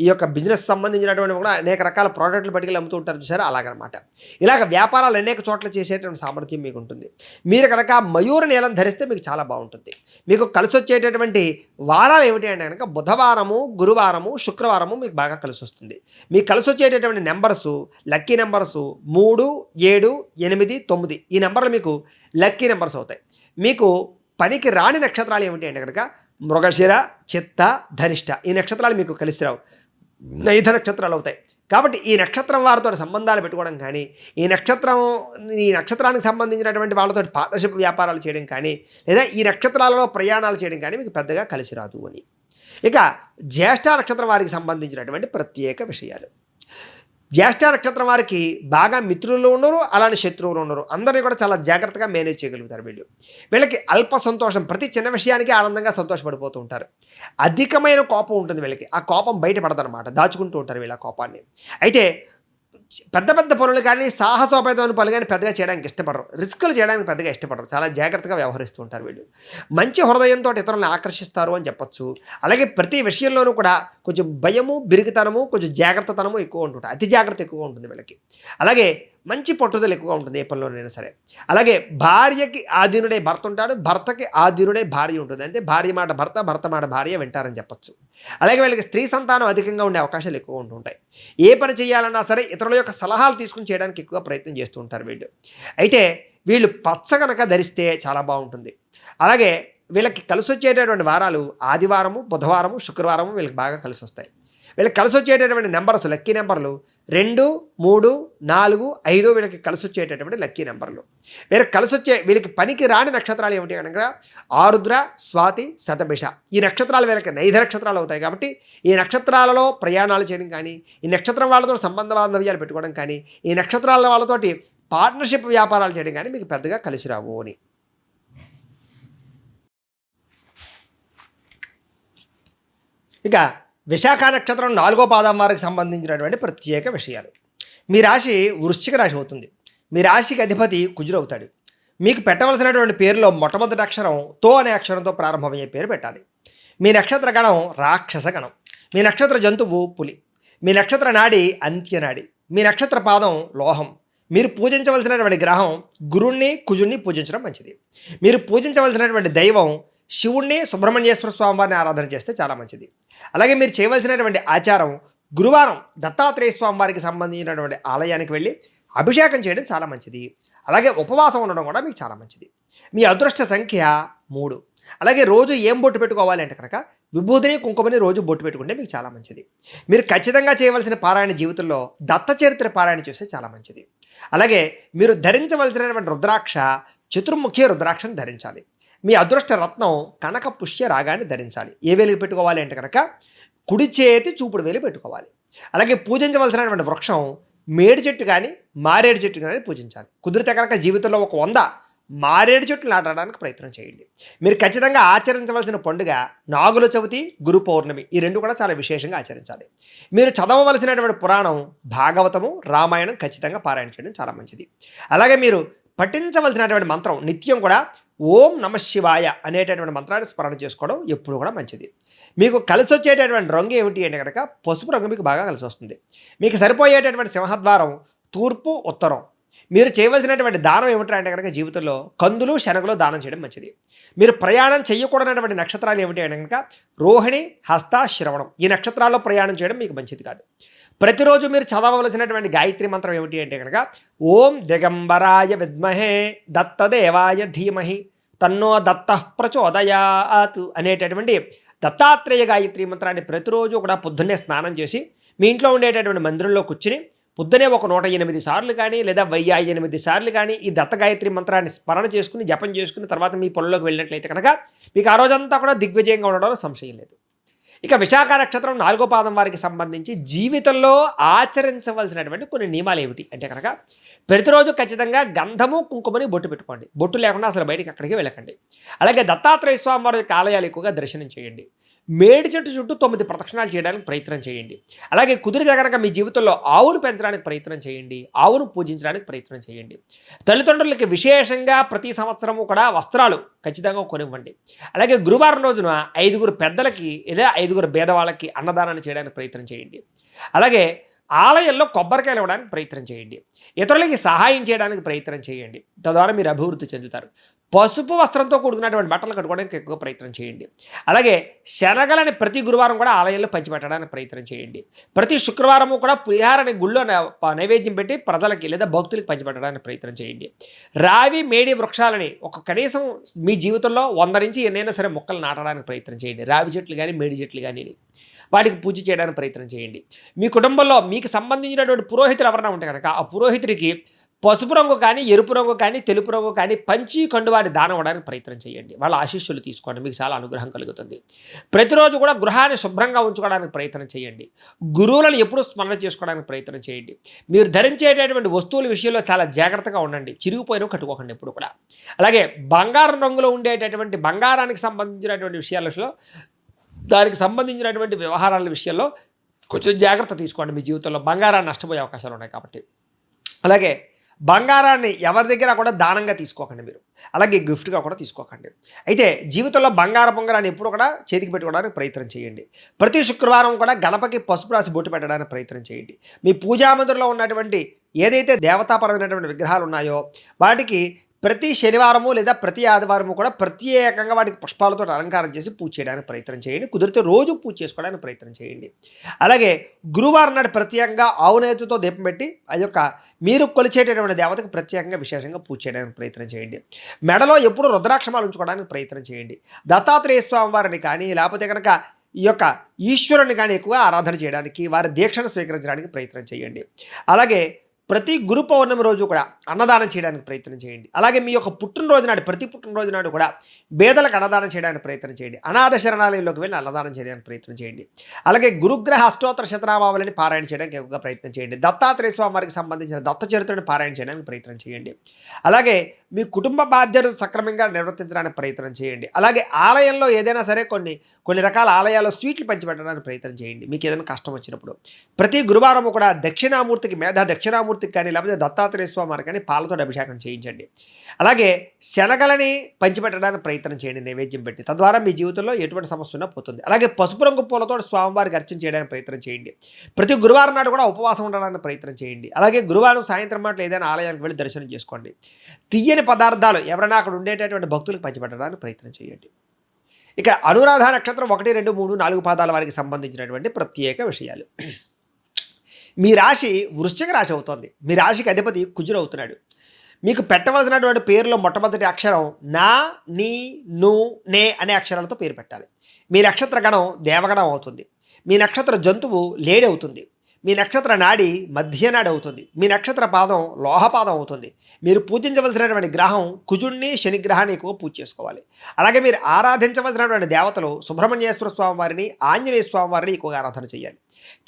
ఈ యొక్క బిజినెస్ సంబంధించినటువంటి కూడా అనేక రకాల ప్రోడక్ట్లు పట్టుకెళ్ళి అమ్ముతూ ఉంటారు చూసారా, అలాగనమాట. ఇలాగ వ్యాపారాలు అనేక చోట్ల చేసేటువంటి సామర్థ్యం మీకు ఉంటుంది. మీరు కనుక మయూర నీలం ధరిస్తే మీకు చాలా బాగుంటుంది. మీకు కలిసి వచ్చేటటువంటి వారాలు ఏమిటి అంటే కనుక బుధవారము, గురువారము, శుక్రవారము మీకు బాగా కలిసి వస్తుంది. మీకు కలిసి వచ్చేటటువంటి నెంబర్సు, లక్కీ నెంబర్సు 3, 7, 8, 9 ఈ నెంబర్లు మీకు లక్కీ నెంబర్స్ అవుతాయి. మీకు పనికి రాని నక్షత్రాలు ఏమిటి అంటే కనుక మృగశిర, చిత్త, ధనిష్ట ఈ నక్షత్రాలు మీకు కలిసి రావు, నైధ నక్షత్రాలు అవుతాయి. కాబట్టి ఈ నక్షత్రం వారితో సంబంధాలు పెట్టుకోవడం కానీ, ఈ నక్షత్రానికి సంబంధించినటువంటి వాళ్ళతో పార్ట్నర్షిప్ వ్యాపారాలు చేయడం కానీ, లేదా ఈ నక్షత్రాలలో ప్రయాణాలు చేయడం కానీ మీకు పెద్దగా కలిసి రాదు అని. ఇక జ్యేష్ఠ నక్షత్రం వారికి సంబంధించినటువంటి ప్రత్యేక విషయాలు. జ్యేష్ఠ నక్షత్రం వారికి బాగా మిత్రులు ఉన్నారు, అలానే శత్రువులు ఉన్నారు. అందరినీ కూడా చాలా జాగ్రత్తగా మేనేజ్ చేయగలుగుతారు వీళ్ళకి అల్ప సంతోషం, ప్రతి చిన్న విషయానికి ఆనందంగా సంతోషపడిపోతూ ఉంటారు. అధికమైన కోపం ఉంటుంది వీళ్ళకి. ఆ కోపం బయటపడదనమాట, దాచుకుంటూ ఉంటారు వీళ్ళ కోపాన్ని. అయితే పెద్ద పెద్ద పనులు కానీ, సాహసోపేతమైన పనులు కానీ పెద్దగా చేయడానికి ఇష్టపడరు, రిస్కులు చేయడానికి పెద్దగా ఇష్టపడరు, చాలా జాగ్రత్తగా వ్యవహరిస్తూ ఉంటారు వీళ్ళు. మంచి హృదయంతో ఇతరులను ఆకర్షిస్తారు అని చెప్పొచ్చు. అలాగే ప్రతి విషయంలోనూ కూడా కొంచెం భయము, బిరిగితనము, కొంచెం జాగ్రత్తతనము ఎక్కువ ఉంటుంటాయి. అతి జాగ్రత్త ఎక్కువగా ఉంటుంది వీళ్ళకి. అలాగే మంచి పట్టుదల ఎక్కువగా ఉంటుంది ఏ పనిలోనైనా సరే. అలాగే భార్యకి ఆధీనుడే భర్త ఉంటాడు, భర్తకి ఆధీనుడే భార్య ఉంటుంది. అంటే భార్య మాట భర్త, భర్త మాట భార్య వింటారని చెప్పొచ్చు. అలాగే వీళ్ళకి స్త్రీ సంతానం అధికంగా ఉండే అవకాశాలు ఎక్కువ ఉంటుంటాయి. ఏ పని చేయాలన్నా సరే ఇతరుల యొక్క సలహాలు తీసుకుని చేయడానికి ఎక్కువ ప్రయత్నం చేస్తూ ఉంటారు వీళ్ళు. అయితే వీళ్ళు పచ్చ కనుక ధరిస్తే చాలా బాగుంటుంది. అలాగే వీళ్ళకి కలిసి వచ్చేటటువంటి వారాలు ఆదివారము, బుధవారము, శుక్రవారము వీళ్ళకి బాగా కలిసి వస్తాయి. వీళ్ళకి కలిసి వచ్చేటటువంటి నెంబర్స్, లక్కీ నెంబర్లు 2, 3, 4, 5 వీళ్ళకి కలిసి వచ్చేటటువంటి లక్కీ నెంబర్లు. వీళ్ళకి పనికి రాని నక్షత్రాలు ఏమిటి అనగా ఆరుద్ర, స్వాతి, శతభిష ఈ నక్షత్రాలు వీళ్ళకి నైధ నక్షత్రాలు అవుతాయి. కాబట్టి ఈ నక్షత్రాలలో ప్రయాణాలు చేయడం కానీ, ఈ నక్షత్రం వాళ్ళతో సంబంధ బాంధవ్యాలు పెట్టుకోవడం కానీ, ఈ నక్షత్రాల వాళ్ళతోటి పార్ట్నర్షిప్ వ్యాపారాలు చేయడం కానీ మీకు పెద్దగా కలిసి రావు అని. ఇక విశాఖ నక్షత్రం 4వ పాదం వారికి సంబంధించినటువంటి ప్రత్యేక విషయాలు. మీ రాశి వృశ్చిక రాశి అవుతుంది. మీ రాశికి అధిపతి కుజుడు అవుతాడు. మీకు పెట్టవలసినటువంటి పేరులో మొట్టమొదటి అక్షరం తో అనే అక్షరంతో ప్రారంభమయ్యే పేరు పెట్టాలి. మీ నక్షత్ర గణం రాక్షస గణం. మీ నక్షత్ర జంతువు పులి. మీ నక్షత్ర నాడి అంత్యనాడి. మీ నక్షత్ర పాదం లోహం. మీరు పూజించవలసినటువంటి గ్రహం గురుణ్ణి, కుజుణ్ణి పూజించడం మంచిది. మీరు పూజించవలసినటువంటి దైవం శివుణ్ణి, సుబ్రహ్మణ్యేశ్వర స్వామి వారిని ఆరాధన చేస్తే చాలా మంచిది. అలాగే మీరు చేయవలసినటువంటి ఆచారం గురువారం దత్తాత్రేయ స్వామి వారికి సంబంధించినటువంటి ఆలయానికి వెళ్ళి అభిషేకం చేయడం చాలా మంచిది. అలాగే ఉపవాసం ఉండడం కూడా మీకు చాలా మంచిది. మీ అదృష్ట సంఖ్య 3. అలాగే రోజు ఏం బొట్టు పెట్టుకోవాలి అంటే కనుక విభూతిని, కుంకుమని రోజు బొట్టు పెట్టుకుంటే మీకు చాలా మంచిది. మీరు ఖచ్చితంగా చేయవలసిన పారాయణ జీవితంలో దత్త చరిత్ర పారాయణ చేస్తే చాలా మంచిది. అలాగే మీరు ధరించవలసినటువంటి రుద్రాక్ష చతుర్ముఖి రుద్రాక్షను ధరించాలి. మీ అదృష్ట రత్నం కనక పుష్య రాగాన్ని ధరించాలి. ఏ వేలికి పెట్టుకోవాలి అంటే కనుక కుడి చేతి చూపుడు వేలు పెట్టుకోవాలి. అలాగే పూజించవలసినటువంటి వృక్షం మేడి చెట్టు కానీ, మారేడు చెట్టు కానీ పూజించాలి. కుదిరితే కనుక జీవితంలో ఒక 100 మారేడు చెట్లు నాటడానికి ప్రయత్నం చేయండి. మీరు ఖచ్చితంగా ఆచరించవలసిన పండుగ నాగుల చవితి, గురు పౌర్ణమి ఈ 2 కూడా చాలా విశేషంగా ఆచరించాలి. మీరు చదవవలసినటువంటి పురాణం భాగవతము, రామాయణం ఖచ్చితంగా పారాయణ చేయడం చాలా మంచిది. అలాగే మీరు పఠించవలసినటువంటి మంత్రం నిత్యం కూడా ఓం నమ శివాయ అనేటటువంటి మంత్రాన్ని స్మరణ చేసుకోవడం ఎప్పుడు కూడా మంచిది. మీకు కలిసి వచ్చేటటువంటి రంగు ఏమిటి అంటే కనుక పసుపు రంగు మీకు బాగా కలిసి వస్తుంది. మీకు సరిపోయేటటువంటి సింహద్వారం తూర్పు, ఉత్తరం. మీరు చేయవలసినటువంటి దానం ఏమిటంటే అంటే కనుక జీవితంలో కందులు శనగలు దానం చేయడం మంచిది. మీరు ప్రయాణం చేయకూడనటువంటి నక్షత్రాలు ఏమిటి అంటే కనుక రోహిణి, హస్త, శ్రవణం. ఈ నక్షత్రాల్లో ప్రయాణం చేయడం మీకు మంచిది కాదు. ప్రతిరోజు మీరు చదవవలసినటువంటి గాయత్రి మంత్రం ఏమిటి అంటే కనుక ఓం దిగంబరాయ విద్మహే దత్తదేవాయ ధీమహి తన్నో దత్త ప్రచోదయాత్ అనేటటువంటి దత్తాత్రేయ గాయత్రి మంత్రాన్ని ప్రతిరోజు కూడా పొద్దున్నే స్నానం చేసి మీ ఇంట్లో ఉండేటటువంటి మందిరంలో కూర్చుని పొద్దునే ఒక 108 సార్లు కానీ లేదా 1008 సార్లు కానీ ఈ దత్త గాయత్రి మంత్రాన్ని స్మరణ చేసుకుని జపం చేసుకుని తర్వాత మీ పొలంలోకి వెళ్ళినట్లయితే కనుక మీకు ఆ రోజంతా కూడా దిగ్విజయంగా ఉండడంలో సంశయం లేదు. ఇక విశాఖ నక్షత్రం 4వ పాదం వారికి సంబంధించి జీవితంలో ఆచరించవలసినటువంటి కొన్ని నియమాలు ఏమిటి అంటే కనుక ప్రతిరోజు ఖచ్చితంగా గంధము కుంకుమని బొట్టు పెట్టుకోండి. బొట్టు లేకుండా అసలు బయటికి అక్కడికి వెళ్ళకండి. అలాగే దత్తాత్రేయ స్వామి వారి యొక్క ఆలయాలు ఎక్కువగా దర్శనం చేయండి. మేడి చెట్టు చుట్టూ 9 ప్రదక్షిణాలు చేయడానికి ప్రయత్నం చేయండి. అలాగే కుదిరితే కనుక మీ జీవితంలో ఆవును పెంచడానికి ప్రయత్నం చేయండి. ఆవును పూజించడానికి ప్రయత్నం చేయండి. తల్లిదండ్రులకి విశేషంగా ప్రతి సంవత్సరము కూడా వస్త్రాలు ఖచ్చితంగా కొనివ్వండి. అలాగే గురువారం రోజున 5 పెద్దలకి లేదా 5 పేదవాళ్ళకి అన్నదానాన్ని చేయడానికి ప్రయత్నం చేయండి. అలాగే ఆలయంలో కొబ్బరికాయలు ఇవ్వడానికి ప్రయత్నం చేయండి. ఇతరులకి సహాయం చేయడానికి ప్రయత్నం చేయండి. తద్వారా మీరు అభివృద్ధి చెందుతారు. పసుపు వస్త్రంతో కూడుకున్నటువంటి బట్టలు కట్టుకోవడానికి ఎక్కువ ప్రయత్నం చేయండి. అలాగే శనగలని ప్రతి గురువారం కూడా ఆలయంలో పంచిపెట్టడానికి ప్రయత్నం చేయండి. ప్రతి శుక్రవారము కూడా పులిహారని గుళ్ళో నైవేద్యం పెట్టి ప్రజలకి లేదా భక్తులకి పంచిపెట్టడానికి ప్రయత్నం చేయండి. రావి మేడి వృక్షాలని కనీసం మీ జీవితంలో 100 నుంచి ఎన్నైనా సరే మొక్కలు నాటడానికి ప్రయత్నం చేయండి. రావి చెట్లు కానీ మేడి చెట్లు కానీ వాటికి పూజ చేయడానికి ప్రయత్నం చేయండి. మీ కుటుంబంలో మీకు సంబంధించినటువంటి పురోహితులు ఎవరైనా ఉంటే కనుక ఆ పురోహితుడికి పసుపు రంగు కానీ ఎరుపు రంగు కానీ తెలుపు రంగు కానీ పంచి కండువాడి దానం ఇవ్వడానికి ప్రయత్నం చేయండి. వాళ్ళ ఆశీస్సులు తీసుకోండి, మీకు చాలా అనుగ్రహం కలుగుతుంది. ప్రతిరోజు కూడా గృహాన్ని శుభ్రంగా ఉంచుకోవడానికి ప్రయత్నం చేయండి. గురువులను ఎప్పుడూ స్మరణ చేసుకోవడానికి ప్రయత్నం చేయండి. మీరు ధరించేటటువంటి వస్తువుల విషయంలో చాలా జాగ్రత్తగా ఉండండి. చిరిగిపోయినవి కట్టుకోకండి ఎప్పుడు కూడా. అలాగే బంగారం రంగులో ఉండేటటువంటి బంగారానికి సంబంధించినటువంటి విషయాలలో దానికి సంబంధించినటువంటి వ్యవహారాల విషయంలో కొంచెం జాగ్రత్త తీసుకోండి. మీ జీవితంలో బంగారాన్ని నష్టపోయే అవకాశాలు ఉన్నాయి కాబట్టి. అలాగే బంగారాన్ని ఎవరి దగ్గర కూడా దానంగా తీసుకోకండి మీరు. అలాగే గిఫ్ట్గా కూడా తీసుకోకండి. అయితే జీవితంలో బంగారు పొంగరాన్ని ఎప్పుడు కూడా చేతికి పెట్టుకోవడానికి ప్రయత్నం చేయండి. ప్రతి శుక్రవారం కూడా గణపకి పసుపు రాసి బొట్టు పెట్టడానికి ప్రయత్నం చేయండి. మీ పూజా మందిరంలో ఉన్నటువంటి ఏదైతే దేవతాపరమైనటువంటి విగ్రహాలు ఉన్నాయో వాటికి ప్రతి శనివారము లేదా ప్రతి ఆదివారము కూడా ప్రత్యేకంగా వాటికి పుష్పాలతో అలంకారం చేసి పూజ చేయడానికి ప్రయత్నం చేయండి. కుదిరితే రోజు పూజ చేసుకోవడానికి ప్రయత్నం చేయండి. అలాగే గురువారం నాడు ప్రత్యేకంగా ఆవునేతితో దీపం పెట్టి ఆ యొక్క మీరు కొలిచేటటువంటి దేవతకు ప్రత్యేకంగా విశేషంగా పూజ చేయడానికి ప్రయత్నం చేయండి. మెడలో ఎప్పుడు రుద్రాక్షమాలు ఉంచుకోవడానికి ప్రయత్నం చేయండి. దత్తాత్రేయ స్వామి వారిని కానీ లేకపోతే కనుక ఈ యొక్క ఈశ్వరుని కానీ ఎక్కువ ఆరాధన చేయడానికి వారి దీక్షను స్వీకరించడానికి ప్రయత్నం చేయండి. అలాగే ప్రతి గురు పౌర్ణమి రోజు కూడా అన్నదానం చేయడానికి ప్రయత్నం చేయండి. అలాగే మీ యొక్క పుట్టినరోజు నాడు ప్రతి పుట్టినరోజు నాడు కూడా పేదలకు అన్నదానం చేయడానికి ప్రయత్నం చేయండి. అనాథ శరణాలయంలోకి వెళ్ళి అన్నదానం చేయడానికి ప్రయత్నం చేయండి. అలాగే గురుగ్రహ అష్టోత్తర శతనామావళిని పారాయణ చేయడానికి ఎక్కువగా ప్రయత్నం చేయండి. దత్తాత్రేయ స్వామి వారికి సంబంధించిన దత్త చరిత్రను పారాయణ చేయడానికి ప్రయత్నం చేయండి. అలాగే మీ కుటుంబ బాధ్యతలు సక్రమంగా నిర్వర్తించడానికి ప్రయత్నం చేయండి. అలాగే ఆలయంలో ఏదైనా సరే కొన్ని రకాల ఆలయాల్లో స్వీట్లు పంచిపెట్టడానికి ప్రయత్నం చేయండి. మీకు ఏదైనా కష్టం వచ్చినప్పుడు ప్రతి గురువారం కూడా దక్షిణామూర్తికి దక్షిణామూర్తికి కానీ లేకపోతే దత్తాత్రేయ స్వామి వారికి కానీ పాలతో అభిషేకం చేయించండి. అలాగే శనగలని పంచిపెట్టడానికి ప్రయత్నం చేయండి నైవేద్యం పెట్టి. తద్వారా మీ జీవితంలో ఎటువంటి సమస్య ఉన్నా పోతుంది. అలాగే పసుపు రంగు పూలతో స్వామివారికి అర్చన చేయడానికి ప్రయత్నం చేయండి. ప్రతి గురువారం నాడు కూడా ఉపవాసం ఉండడానికి ప్రయత్నం చేయండి. అలాగే గురువారం సాయంత్రం మాటలు ఏదైనా ఆలయానికి వెళ్ళి దర్శనం చేసుకోండి. తీయని పదార్థాలు ఎవరైనా అక్కడ ఉండేటటువంటి భక్తులకు పంచిపెట్టడానికి ప్రయత్నం చేయండి. ఇక అనురాధ నక్షత్రం 1, 2, 3, 4 పాదాల వారికి సంబంధించినటువంటి ప్రత్యేక విషయాలు. మీ రాశి వృశ్చిక రాశి అవుతుంది. మీ రాశికి అధిపతి కుజుడు అవుతున్నాడు. మీకు పెట్టవలసినటువంటి పేరులో మొట్టమొదటి అక్షరం నా, నీ, ను, నే అనే అక్షరాలతో పేరు పెట్టాలి. మీ నక్షత్ర గణం దేవగణం అవుతుంది. మీ నక్షత్ర జంతువు లేడి అవుతుంది. మీ నక్షత్ర నాడి మధ్యనాడి అవుతుంది. మీ నక్షత్ర పాదం లోహపాదం అవుతుంది. మీరు పూజించవలసినటువంటి గ్రహం కుజుడిని, శనిగ్రహాన్ని ఎక్కువ పూజ చేసుకోవాలి. అలాగే మీరు ఆరాధించవలసినటువంటి దేవతలు సుబ్రహ్మణ్యేశ్వర స్వామి వారిని, ఆంజనేయ స్వామి వారిని ఎక్కువగా ఆరాధన చేయాలి.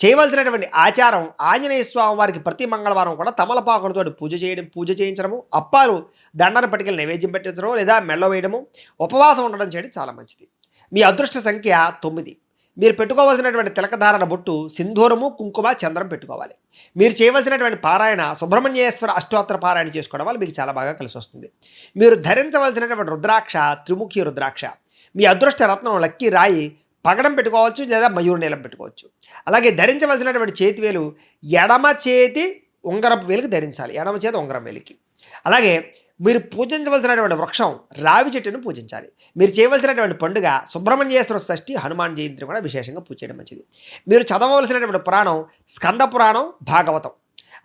చేయవలసినటువంటి ఆచారం ఆంజనేయ స్వామి వారికి ప్రతి మంగళవారం కూడా తమలపాకులతో పూజ చేయించడము, అప్పాలు దండన పట్టుకెళ్ళి నైవేద్యం పెట్టించడం లేదా మెళ్ళ వేయడము, ఉపవాసం ఉండడం చేయడం చాలా మంచిది. మీ అదృష్ట సంఖ్య 9. మీరు పెట్టుకోవాల్సినటువంటి తిలకధారణ బొట్టు సింధూరము, కుంకుమ, చంద్రం పెట్టుకోవాలి. మీరు చేయవలసినటువంటి పారాయణ సుబ్రహ్మణ్యేశ్వర అష్టోత్తర పారాయణ చేసుకోవడం వల్ల మీకు చాలా బాగా కలిసి వస్తుంది. మీరు ధరించవలసినటువంటి రుద్రాక్ష త్రిముఖి రుద్రాక్ష. మీ అదృష్ట రత్నం లక్కీ రాయి పగడం పెట్టుకోవచ్చు లేదా మయూర నీలం పెట్టుకోవచ్చు. అలాగే ధరించవలసినటువంటి చేతివేలు ఎడమ చేతి ఉంగరపు వేలికి ధరించాలి, ఎడమ చేతి ఉంగరం వేలికి. అలాగే మీరు పూజించవలసినటువంటి వృక్షం రావి చెట్టును పూజించాలి. మీరు చేయవలసినటువంటి పండుగ సుబ్రహ్మణ్యేశ్వర షష్ఠి, హనుమాన్ జయంతిని కూడా విశేషంగా పూజ చేయడం మంచిది. మీరు చదవవలసినటువంటి పురాణం స్కంద పురాణం, భాగవతం.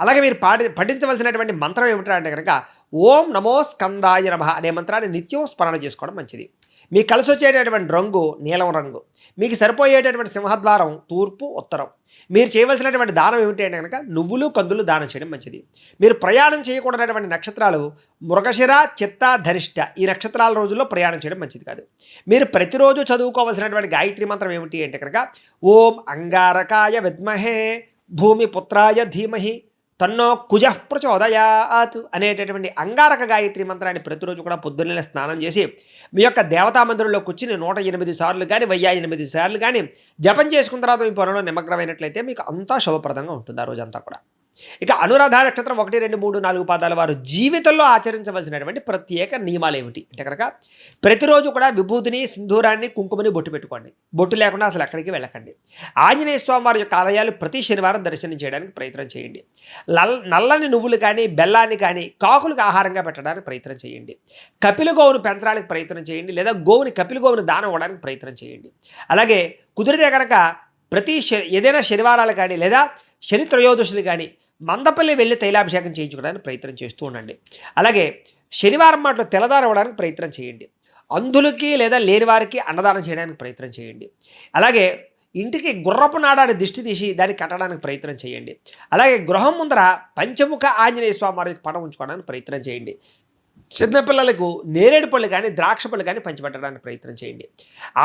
అలాగే మీరు పఠించవలసినటువంటి మంత్రం ఏమిటంటే కనుక ఓం నమో స్కందాయ నమః అనే మంత్రాన్ని నిత్యం స్మరణ చేసుకోవడం మంచిది. మీకు కలిసి వచ్చేటటువంటి రంగు నీలం రంగు. మీకు సరిపోయేటటువంటి సింహద్వారం తూర్పు, ఉత్తరం. మీరు చేయవలసినటువంటి దానం ఏమిటి అంటే కనుక నువ్వులు కందులు దానం చేయడం మంచిది. మీరు ప్రయాణం చేయకూడనటువంటి నక్షత్రాలు మృగశిర, చిత్త, ధరిష్ట. ఈ నక్షత్రాల రోజుల్లో ప్రయాణం చేయడం మంచిది కాదు. మీరు ప్రతిరోజు చదువుకోవాల్సినటువంటి గాయత్రి మంత్రం ఏమిటి అంటే కనుక ఓం అంగారకాయ విద్మహే భూమిపుత్రాయ ధీమహి తన్నో కుజః ప్రచోదయాత్ అనేటటువంటి అంగారక గాయత్రి మంత్రాన్ని ప్రతిరోజు కూడా పొద్దున్నే స్నానం చేసి మీ యొక్క దేవతా మందిరంలో కూర్చుని 108 సార్లు కానీ 1008 సార్లు కానీ జపం చేసుకున్న తర్వాత మీ పనుల్లో నిమగ్నమైనట్లయితే మీకు అంతా శుభప్రదంగా ఉంటుంది ఆ రోజంతా కూడా. ఇక అనురాధ నక్షత్రం 1, 2, 3, 4 పాదాల వారు జీవితంలో ఆచరించవలసినటువంటి ప్రత్యేక నియమాలు ఏమిటి అంటే కనుక ప్రతిరోజు కూడా విభూతిని, సింధూరాన్ని, కుంకుమని బొట్టు పెట్టుకోండి. బొట్టు లేకుండా అసలు ఎక్కడికి వెళ్ళకండి. ఆంజనేయ స్వామి వారి యొక్క ఆలయాలు ప్రతి శనివారం దర్శనం చేయడానికి ప్రయత్నం చేయండి. నల్లని నువ్వులు కానీ బెల్లాన్ని కానీ కాకులకు ఆహారంగా పెట్టడానికి ప్రయత్నం చేయండి. కపిల గోవును పెంచడానికి ప్రయత్నం చేయండి, లేదా కపిల గోవును దానం ఇవ్వడానికి ప్రయత్నం చేయండి. అలాగే కుదిరితే కనుక ఏదైనా శనివారాలు కానీ లేదా శని త్రయోదశులు కానీ మందపల్లి వెళ్ళి తైలాభిషేకం చేయించుకోవడానికి ప్రయత్నం చేస్తూ ఉండండి. అలాగే శనివారం మాటలో తెల్లదానం ఇవ్వడానికి ప్రయత్నం చేయండి. అంధులకి లేదా లేని వారికి అన్నదానం చేయడానికి ప్రయత్నం చేయండి. అలాగే ఇంటికి గుర్రపు నాడాన్ని దిష్టి తీసి దాన్ని కట్టడానికి ప్రయత్నం చేయండి. అలాగే గృహం ముందర పంచముఖ ఆంజనేయ స్వామి వారికి పటం ఉంచుకోవడానికి ప్రయత్నం చేయండి. చిన్నపిల్లలకు నేరేడు పళ్ళు కానీ ద్రాక్ష పళ్ళు కానీ పంచిపెట్టడానికి ప్రయత్నం చేయండి.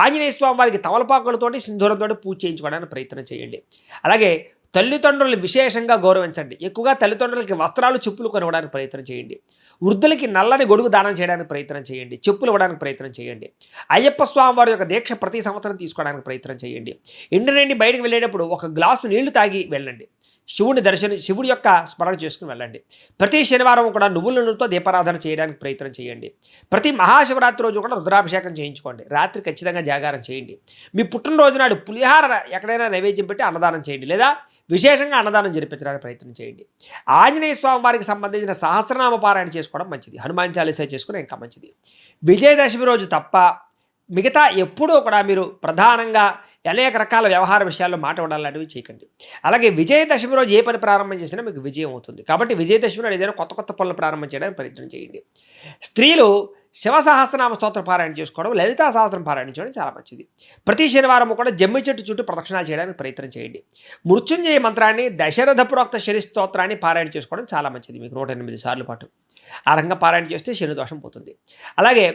ఆంజనేయ స్వామి వారికి తమలపాకులతోటి సింధూరంతో పూజ చేయించుకోవడానికి ప్రయత్నం చేయండి. అలాగే తల్లిదండ్రులను విశేషంగా గౌరవించండి. ఎక్కువగా తల్లిదండ్రులకి వస్త్రాలు, చెప్పులు కొనివ్వడానికి ప్రయత్నం చేయండి. వృద్ధులకి నల్లని గొడుగు దానం చేయడానికి ప్రయత్నం చేయండి. చెప్పులు ఇవ్వడానికి ప్రయత్నం చేయండి. అయ్యప్ప స్వామి వారి యొక్క దీక్ష ప్రతి సంవత్సరం తీసుకోవడానికి ప్రయత్నం చేయండి. ఇంటి నుండి బయటకు వెళ్ళేటప్పుడు ఒక గ్లాసు నీళ్లు తాగి వెళ్ళండి. శివుడి యొక్క స్మరణ చేసుకుని వెళ్ళండి. ప్రతి శనివారం కూడా నువ్వుల నూనెతో దీపారాధన చేయడానికి ప్రయత్నం చేయండి. ప్రతి మహాశివరాత్రి రోజు కూడా రుద్రాభిషేకం చేయించుకోండి. రాత్రి ఖచ్చితంగా జాగారం చేయండి. మీ పుట్టినరోజు నాడు పులిహార ఎక్కడైనా నైవేద్యం పెట్టి అన్నదానం చేయండి, లేదా విశేషంగా అన్నదానం జరిపించడానికి ప్రయత్నం చేయండి. ఆంజనేయ స్వామి వారికి సంబంధించిన సహస్రనామ పారాయణ చేసుకోవడం మంచిది. హనుమాన్ చాలీసా చేసుకుని ఇంకా మంచిది. విజయదశమి రోజు తప్ప మిగతా ఎప్పుడూ కూడా మీరు ప్రధానంగా అనేక రకాల వ్యవహార విషయాల్లో మాట ఉండాలనేవి చేయకండి. అలాగే విజయదశమి రోజు ఏ పని ప్రారంభం చేసినా మీకు విజయం అవుతుంది. కాబట్టి విజయదశమి నాడు ఏదైనా కొత్త పనులు ప్రారంభం చేయడానికి ప్రయత్నం చేయండి. స్త్రీలు శివ సహస్రనామ స్తోత్ర పారాయణ చేసుకోవడం, లలితా సహస్రం పారాయణ చేయడం చాలా మంచిది. ప్రతి శనివారం కూడా జమ్మి చెట్టు చుట్టూ ప్రదక్షిణాలు చేయడానికి ప్రయత్నం చేయండి. మృత్యుంజయ మంత్రాన్ని, దశరథ ప్రోక్త శని స్తోత్రాన్ని పారాయణ చేసుకోవడం చాలా మంచిది. మీకు 108 సార్లు పాటు ఆ రకంగా పారాయణ చేస్తే శని దోషం పోతుంది. అలాగే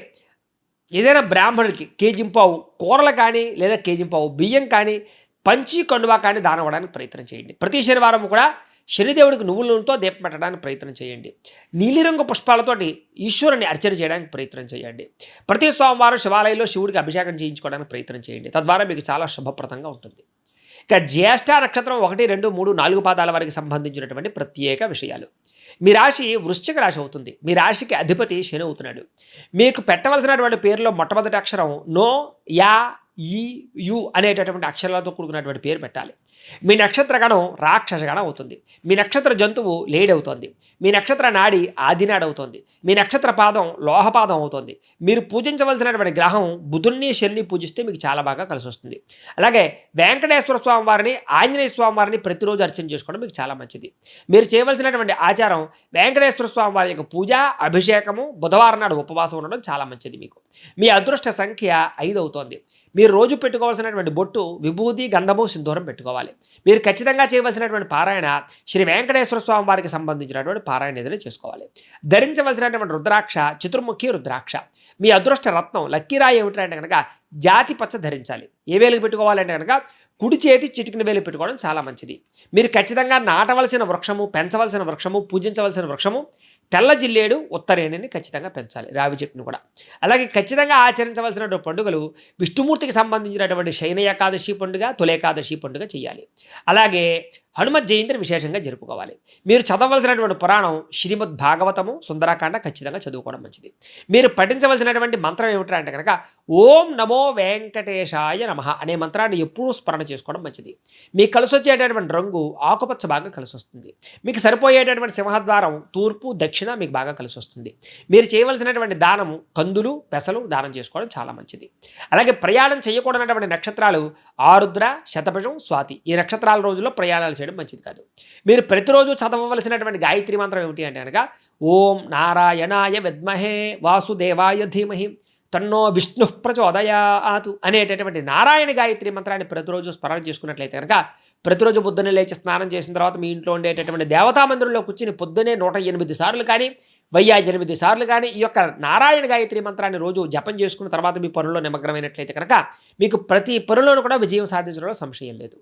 ఏదైనా బ్రాహ్మణులకి కేజింపావు కూరలు కానీ లేదా కేజింపావు బియ్యం కానీ పంచి కండువా కానీ దానం ఇవ్వడానికి ప్రయత్నం చేయండి. ప్రతి శనివారం కూడా శనిదేవుడికి నువ్వుల నూనెతో దీపం పెట్టడానికి ప్రయత్నం చేయండి. నీలిరంగు పుష్పాలతోటి ఈశ్వరుని అర్చన చేయడానికి ప్రయత్నం చేయండి. ప్రతి సోమవారం శివాలయంలో శివుడికి అభిషేకం చేయించుకోవడానికి ప్రయత్నం చేయండి. తద్వారా మీకు చాలా శుభప్రదంగా ఉంటుంది. ఇక జ్యేష్ఠ నక్షత్రం 1, 2, 3, 4 పాదాల వారికి సంబంధించినటువంటి ప్రత్యేక విషయాలు. మీ రాశి వృశ్చిక రాశి అవుతుంది. మీ రాశికి అధిపతి శని అవుతున్నాడు. మీకు పెట్టవలసినటువంటి పేరులో మొట్టమొదటి అక్షరం నో, యా, ఈ, యు అనేటటువంటి అక్షరాలతో కూడుకున్నటువంటి పేరు పెట్టాలి. మీ నక్షత్ర గణం రాక్షస గణం అవుతుంది. మీ నక్షత్ర జంతువు లేడవుతోంది. మీ నక్షత్ర నాడి ఆదినాడు అవుతుంది. మీ నక్షత్ర పాదం లోహపాదం అవుతుంది. మీరు పూజించవలసినటువంటి గ్రహం బుధుడిని, శనిని పూజిస్తే మీకు చాలా బాగా కలిసి వస్తుంది. అలాగే వెంకటేశ్వర స్వామి వారిని, ఆంజనేయ స్వామి వారిని ప్రతిరోజు అర్చన చేసుకోవడం మీకు చాలా మంచిది. మీరు చేయవలసినటువంటి ఆచారం వెంకటేశ్వర స్వామి వారి యొక్క పూజ, అభిషేకము, బుధవారం నాడు ఉపవాసం ఉండడం చాలా మంచిది. మీకు మీ అదృష్ట సంఖ్య 5 అవుతోంది. మీరు రోజు పెట్టుకోవాల్సినటువంటి బొట్టు విభూతి, గంధము, సింధూరం పెట్టుకోవాలి. మీరు ఖచ్చితంగా చేయవలసినటువంటి పారాయణ శ్రీ వెంకటేశ్వర స్వామి వారికి సంబంధించినటువంటి పారాయణ ఏదైనా చేసుకోవాలి. ధరించవలసినటువంటి రుద్రాక్ష చతుర్ముఖి రుద్రాక్ష. మీ అదృష్ట రత్నం లక్కీరాయి ఏమిటంటే కనుక జాతి పచ్చ ధరించాలి. ఏ వేలకు పెట్టుకోవాలంటే కనుక కుడి చేతి చిటికిన వేలు పెట్టుకోవడం చాలా మంచిది. మీరు ఖచ్చితంగా నాటవలసిన వృక్షము, పెంచవలసిన వృక్షము, పూజించవలసిన వృక్షము తెల్ల జిల్లేడు ఉత్తరేణిని ఖచ్చితంగా పెంచాలి, రావి చెట్టును కూడా. అలాగే ఖచ్చితంగా ఆచరించవలసినటువంటి పండుగలు విష్ణుమూర్తికి సంబంధించినటువంటి శయన ఏకాదశి పండుగ, తొలేకాదశి పండుగ చేయాలి. అలాగే హనుమత్ జయంతిని విశేషంగా జరుపుకోవాలి. మీరు చదవలసినటువంటి పురాణం శ్రీమద్ భాగవతము, సుందరాకాండ ఖచ్చితంగా చదువుకోవడం మంచిది. మీరు పఠించవలసినటువంటి మంత్రం ఏమిటంటే అంటే కనుక ఓం నమో వెంకటేశాయ నమః అనే మంత్రాన్ని ఎప్పుడూ స్మరణ చేసుకోవడం మంచిది. మీకు కలిసి వచ్చేటటువంటి రంగు ఆకుపచ్చ బాగా కలిసి వస్తుంది. మీకు సరిపోయేటటువంటి సింహద్వారం తూర్పు, దక్షిణ మీకు బాగా కలిసి వస్తుంది. మీరు చేయవలసినటువంటి దానము కందులు, పెసలు దానం చేసుకోవడం చాలా మంచిది. అలాగే ప్రయాణం చేయకూడనటువంటి నక్షత్రాలు ఆరుద్ర, శతభిషం, స్వాతి. ఈ నక్షత్రాల రోజుల్లో ప్రయాణాలు చేయడం మంచిది కాదు. మీరు ప్రతిరోజు చదవవలసినటువంటి గాయత్రి మంత్రం ఏమిటి అంటే కనుక ఓం నారాయణాయ విద్మహే వాసుదేవాయ ధీమహి తన్నో విష్ణు ప్రచోదయాతు అనేటటువంటి నారాయణ గాయత్రి మంత్రాన్ని ప్రతిరోజు స్మరణ చేసుకున్నట్లయితే కనుక ప్రతిరోజు పొద్దున్నే లేచి స్నానం చేసిన తర్వాత మీ ఇంట్లో ఉండేటటువంటి దేవతా మందిరంలో కూర్చుని పొద్దునే 108 సార్లు కానీ 1008 సార్లు కానీ ఈ యొక్క నారాయణ గాయత్రి మంత్రాన్ని రోజు జపం చేసుకున్న తర్వాత మీ పనుల్లో నిమగ్నమైనట్లయితే కనుక మీకు ప్రతి పనుల్లోనూ కూడా విజయం సాధించడంలో సంశయం లేదు.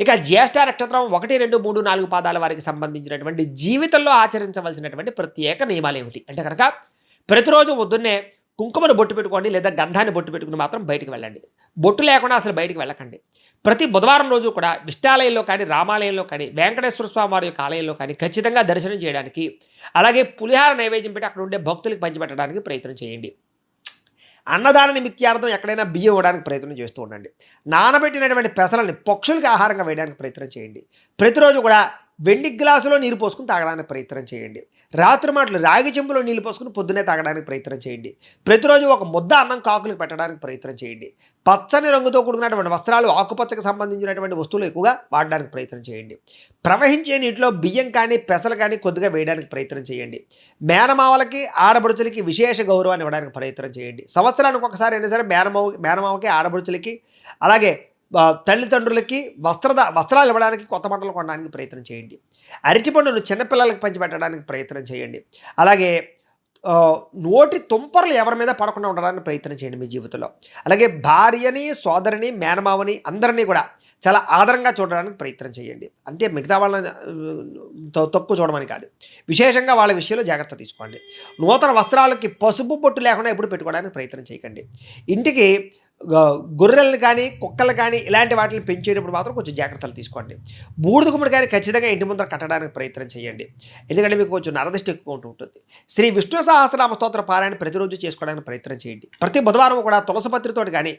ఇక జ్యేష్ఠ నక్షత్రం 1, 2, 3, 4 పాదాల వారికి సంబంధించినటువంటి జీవితంలో ఆచరించవలసినటువంటి ప్రత్యేక నియమాలు ఏమిటి అంటే కనుక ప్రతిరోజు పొద్దున్నే కుంకుమను బొట్టు పెట్టుకోండి, లేదా గంధాన్ని బొట్టు పెట్టుకుని మాత్రం బయటికి వెళ్ళండి. బొట్టు లేకుండా అసలు బయటికి వెళ్ళకండి. ప్రతి బుధవారం రోజు కూడా విష్ణాలయంలో కానీ, రామాలయంలో కానీ, వెంకటేశ్వర స్వామి వారి యొక్క ఆలయంలో కానీ ఖచ్చితంగా దర్శనం చేయడానికి, అలాగే పులిహార నైవేద్యం పెట్టి అక్కడ ఉండే భక్తులకు పంచిపెట్టడానికి ప్రయత్నం చేయండి. అన్నదాన నిమిత్యార్థం ఎక్కడైనా బియ్యం ఇవ్వడానికి ప్రయత్నం చేస్తూ ఉండండి. నానబెట్టినటువంటి పెసలని పక్షులకి ఆహారంగా వేయడానికి ప్రయత్నం చేయండి. ప్రతిరోజు కూడా వెండి గ్లాసులో నీరు పోసుకుని తాగడానికి ప్రయత్నం చేయండి. రాత్రి మాటలు రాగి చెంబులో నీళ్ళు పోసుకుని పొద్దునే తాగడానికి ప్రయత్నం చేయండి. ప్రతిరోజు ఒక ముద్ద అన్నం కాకులకు పెట్టడానికి ప్రయత్నం చేయండి. పచ్చని రంగుతో కూడుకున్నటువంటి వస్త్రాలు, ఆకుపచ్చకు సంబంధించినటువంటి వస్తువులు ఎక్కువగా వాడడానికి ప్రయత్నం చేయండి. ప్రవహించే నీటిలో బియ్యం కానీ, పెసలు కానీ కొద్దిగా వేయడానికి ప్రయత్నం చేయండి. మేనమావలకి, ఆడబడుచులకి విశేష గౌరవాన్ని ఇవ్వడానికి ప్రయత్నం చేయండి. సంవత్సరానికి ఒకసారి అయినా సరే మేనమావకి, ఆడబడుచులకి, అలాగే తల్లిదండ్రులకి వస్త్రాలు ఇవ్వడానికి, కొత్త బట్టలు కొనడానికి ప్రయత్నం చేయండి. అరటిపండును చిన్నపిల్లలకి పంచిపెట్టడానికి ప్రయత్నం చేయండి. అలాగే నోటి తుంపర్లు ఎవరి మీద పడకుండా ఉండడానికి ప్రయత్నం చేయండి మీ జీవితంలో. అలాగే భార్యని, సోదరిని, మేనమావని అందరినీ కూడా చాలా ఆదరంగా చూడడానికి ప్రయత్నం చేయండి. అంటే మిగతా వాళ్ళని తక్కువ చూడమని కాదు, విశేషంగా వాళ్ళ విషయంలో జాగ్రత్త తీసుకోండి. నూతన వస్త్రాలకి పసుపు బొట్టు లేకుండా ఎప్పుడు పెట్టుకోవడానికి ప్రయత్నం చేయకండి. ఇంటికి గొర్రెలను కానీ, కుక్కలు కానీ ఇలాంటి వాటిని పెంచేటప్పుడు మాత్రం కొంచెం జాగ్రత్తలు తీసుకోండి. బూడిద గుమ్మడికాయని ఖచ్చితంగా ఇంటి ముందర కట్టడానికి ప్రయత్నం చేయండి. ఎందుకంటే మీకు కొంచెం నరదిష్టి ఎక్కువ ఉంటుంది. శ్రీ విష్ణు సహస్రనామ స్తోత్ర పారాయణ ప్రతిరోజు చేసుకోవడానికి ప్రయత్నం చేయండి. ప్రతి బుధవారం కూడా తులసి పత్రితోటి కానీ,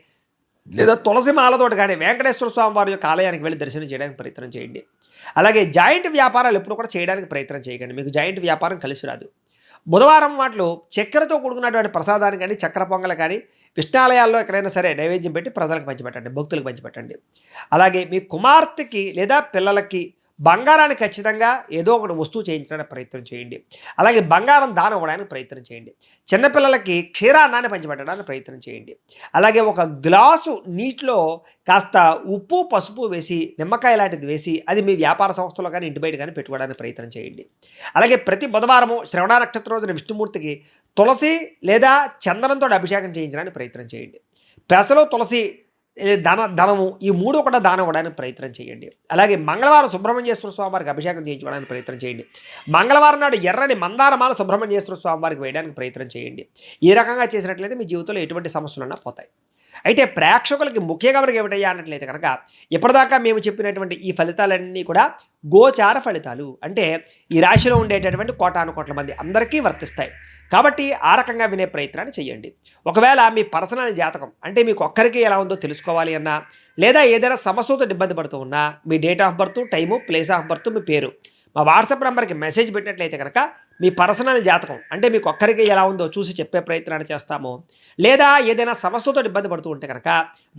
లేదా తులసి మాలతోటి కానీ వెంకటేశ్వర స్వామి వారి యొక్క ఆలయానికి వెళ్ళి దర్శనం చేయడానికి ప్రయత్నం చేయండి. అలాగే జాయింట్ వ్యాపారాలు ఎప్పుడు కూడా చేయడానికి ప్రయత్నం చేయకండి. మీకు జాయింట్ వ్యాపారం కలిసి రాదు. బుధవారం వాటిలో చక్కెరతో కూడుకున్నటువంటి ప్రసాదాన్ని కానీ, చక్కెర పొంగలు కానీ విష్ణాలయాల్లో ఎక్కడైనా సరే నైవేద్యం పెట్టి ప్రజలకు పంచిపెట్టండి, భక్తులకు పంచిపెట్టండి. అలాగే మీ కుమార్తెకి లేదా పిల్లలకి బంగారాన్ని ఖచ్చితంగా ఏదో ఒకటి వస్తువు చేయించడానికి ప్రయత్నం చేయండి. అలాగే బంగారం దానం ఇవ్వడానికి ప్రయత్నం చేయండి. చిన్నపిల్లలకి క్షీరాన్నాన్ని పంచిపెట్టడానికి ప్రయత్నం చేయండి. అలాగే ఒక గ్లాసు నీటిలో కాస్త ఉప్పు, పసుపు వేసి, నిమ్మకాయ లాంటిది వేసి అది మీ వ్యాపార సంస్థలో కానీ, ఇంటి బయట కానీ పెట్టుకోవడానికి ప్రయత్నం చేయండి. అలాగే ప్రతి బుధవారము శ్రవణ నక్షత్ర రోజున విష్ణుమూర్తికి తులసి లేదా చందనంతో అభిషేకం చేయించడానికి ప్రయత్నం చేయండి. పెసలో తులసి, ధనము, ఈ 3 కూడా దానం ఇవ్వడానికి ప్రయత్నం చేయండి. అలాగే మంగళవారం సుబ్రహ్మణ్యేశ్వర స్వామి వారికి అభిషేకం చేయించడానికి ప్రయత్నం చేయండి. మంగళవారం నాడు ఎర్రని మందారమాల సుబ్రహ్మణ్యేశ్వర స్వామి వారికి వేయడానికి ప్రయత్నం చేయండి. ఈ రకంగా చేసినట్లయితే మీ జీవితంలో ఎటువంటి సమస్యలున్నా పోతాయి. అయితే ప్రేక్షకులకి ముఖ్య గమనిక ఏమిటయ్యా అన్నట్లయితే కనుక ఇప్పటిదాకా మేము చెప్పినటువంటి ఈ ఫలితాలన్నీ కూడా గోచార ఫలితాలు, అంటే ఈ రాశిలో ఉండేటటువంటి కోటాను కోట్ల మంది అందరికీ వర్తిస్తాయి. కాబట్టి ఆ రకంగా వినే ప్రయత్నాన్ని చేయండి. ఒకవేళ మీ పర్సనల్ జాతకం అంటే మీకు ఒక్కరికి ఎలా ఉందో తెలుసుకోవాలి అన్నా, లేదా ఏదైనా సమస్యతో ఇబ్బంది పడుతూ ఉన్నా, మీ date of birth, time, place of birth, మీ పేరు మా వాట్సాప్ నెంబర్కి మెసేజ్ పెట్టినట్లయితే కనుక మీ పర్సనల్ జాతకం అంటే మీకు ఒక్కరికి ఎలా ఉందో చూసి చెప్పే ప్రయత్నాన్ని చేస్తాము. లేదా ఏదైనా సమస్యతో ఇబ్బంది పడుతూ ఉంటే కనుక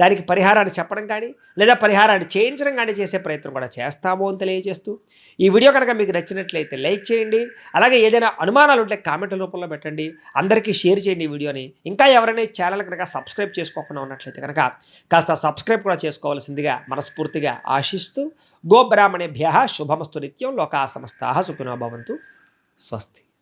దానికి పరిహారాన్ని చెప్పడం కానీ, లేదా పరిహారాన్ని చేయించడం కానీ చేసే ప్రయత్నం కూడా చేస్తాము అని తెలియజేస్తూ, ఈ వీడియో కనుక మీకు నచ్చినట్లయితే లైక్ చేయండి. అలాగే ఏదైనా అనుమానాలు ఉంటే కామెంట్ రూపంలో పెట్టండి. అందరికీ షేర్ చేయండి ఈ వీడియోని. ఇంకా ఎవరైనా ఛానల్ కనుక సబ్స్క్రైబ్ చేసుకోకుండా ఉన్నట్లయితే కనుక కాస్త సబ్స్క్రైబ్ కూడా చేసుకోవాల్సిందిగా మనస్ఫూర్తిగా ఆశిస్తూ, గోబ్రాహ్మణేభ్యః శుభమస్తు నిత్యం, లోకా సమస్తాః సుఖినో భవంతు. స్వస్తి.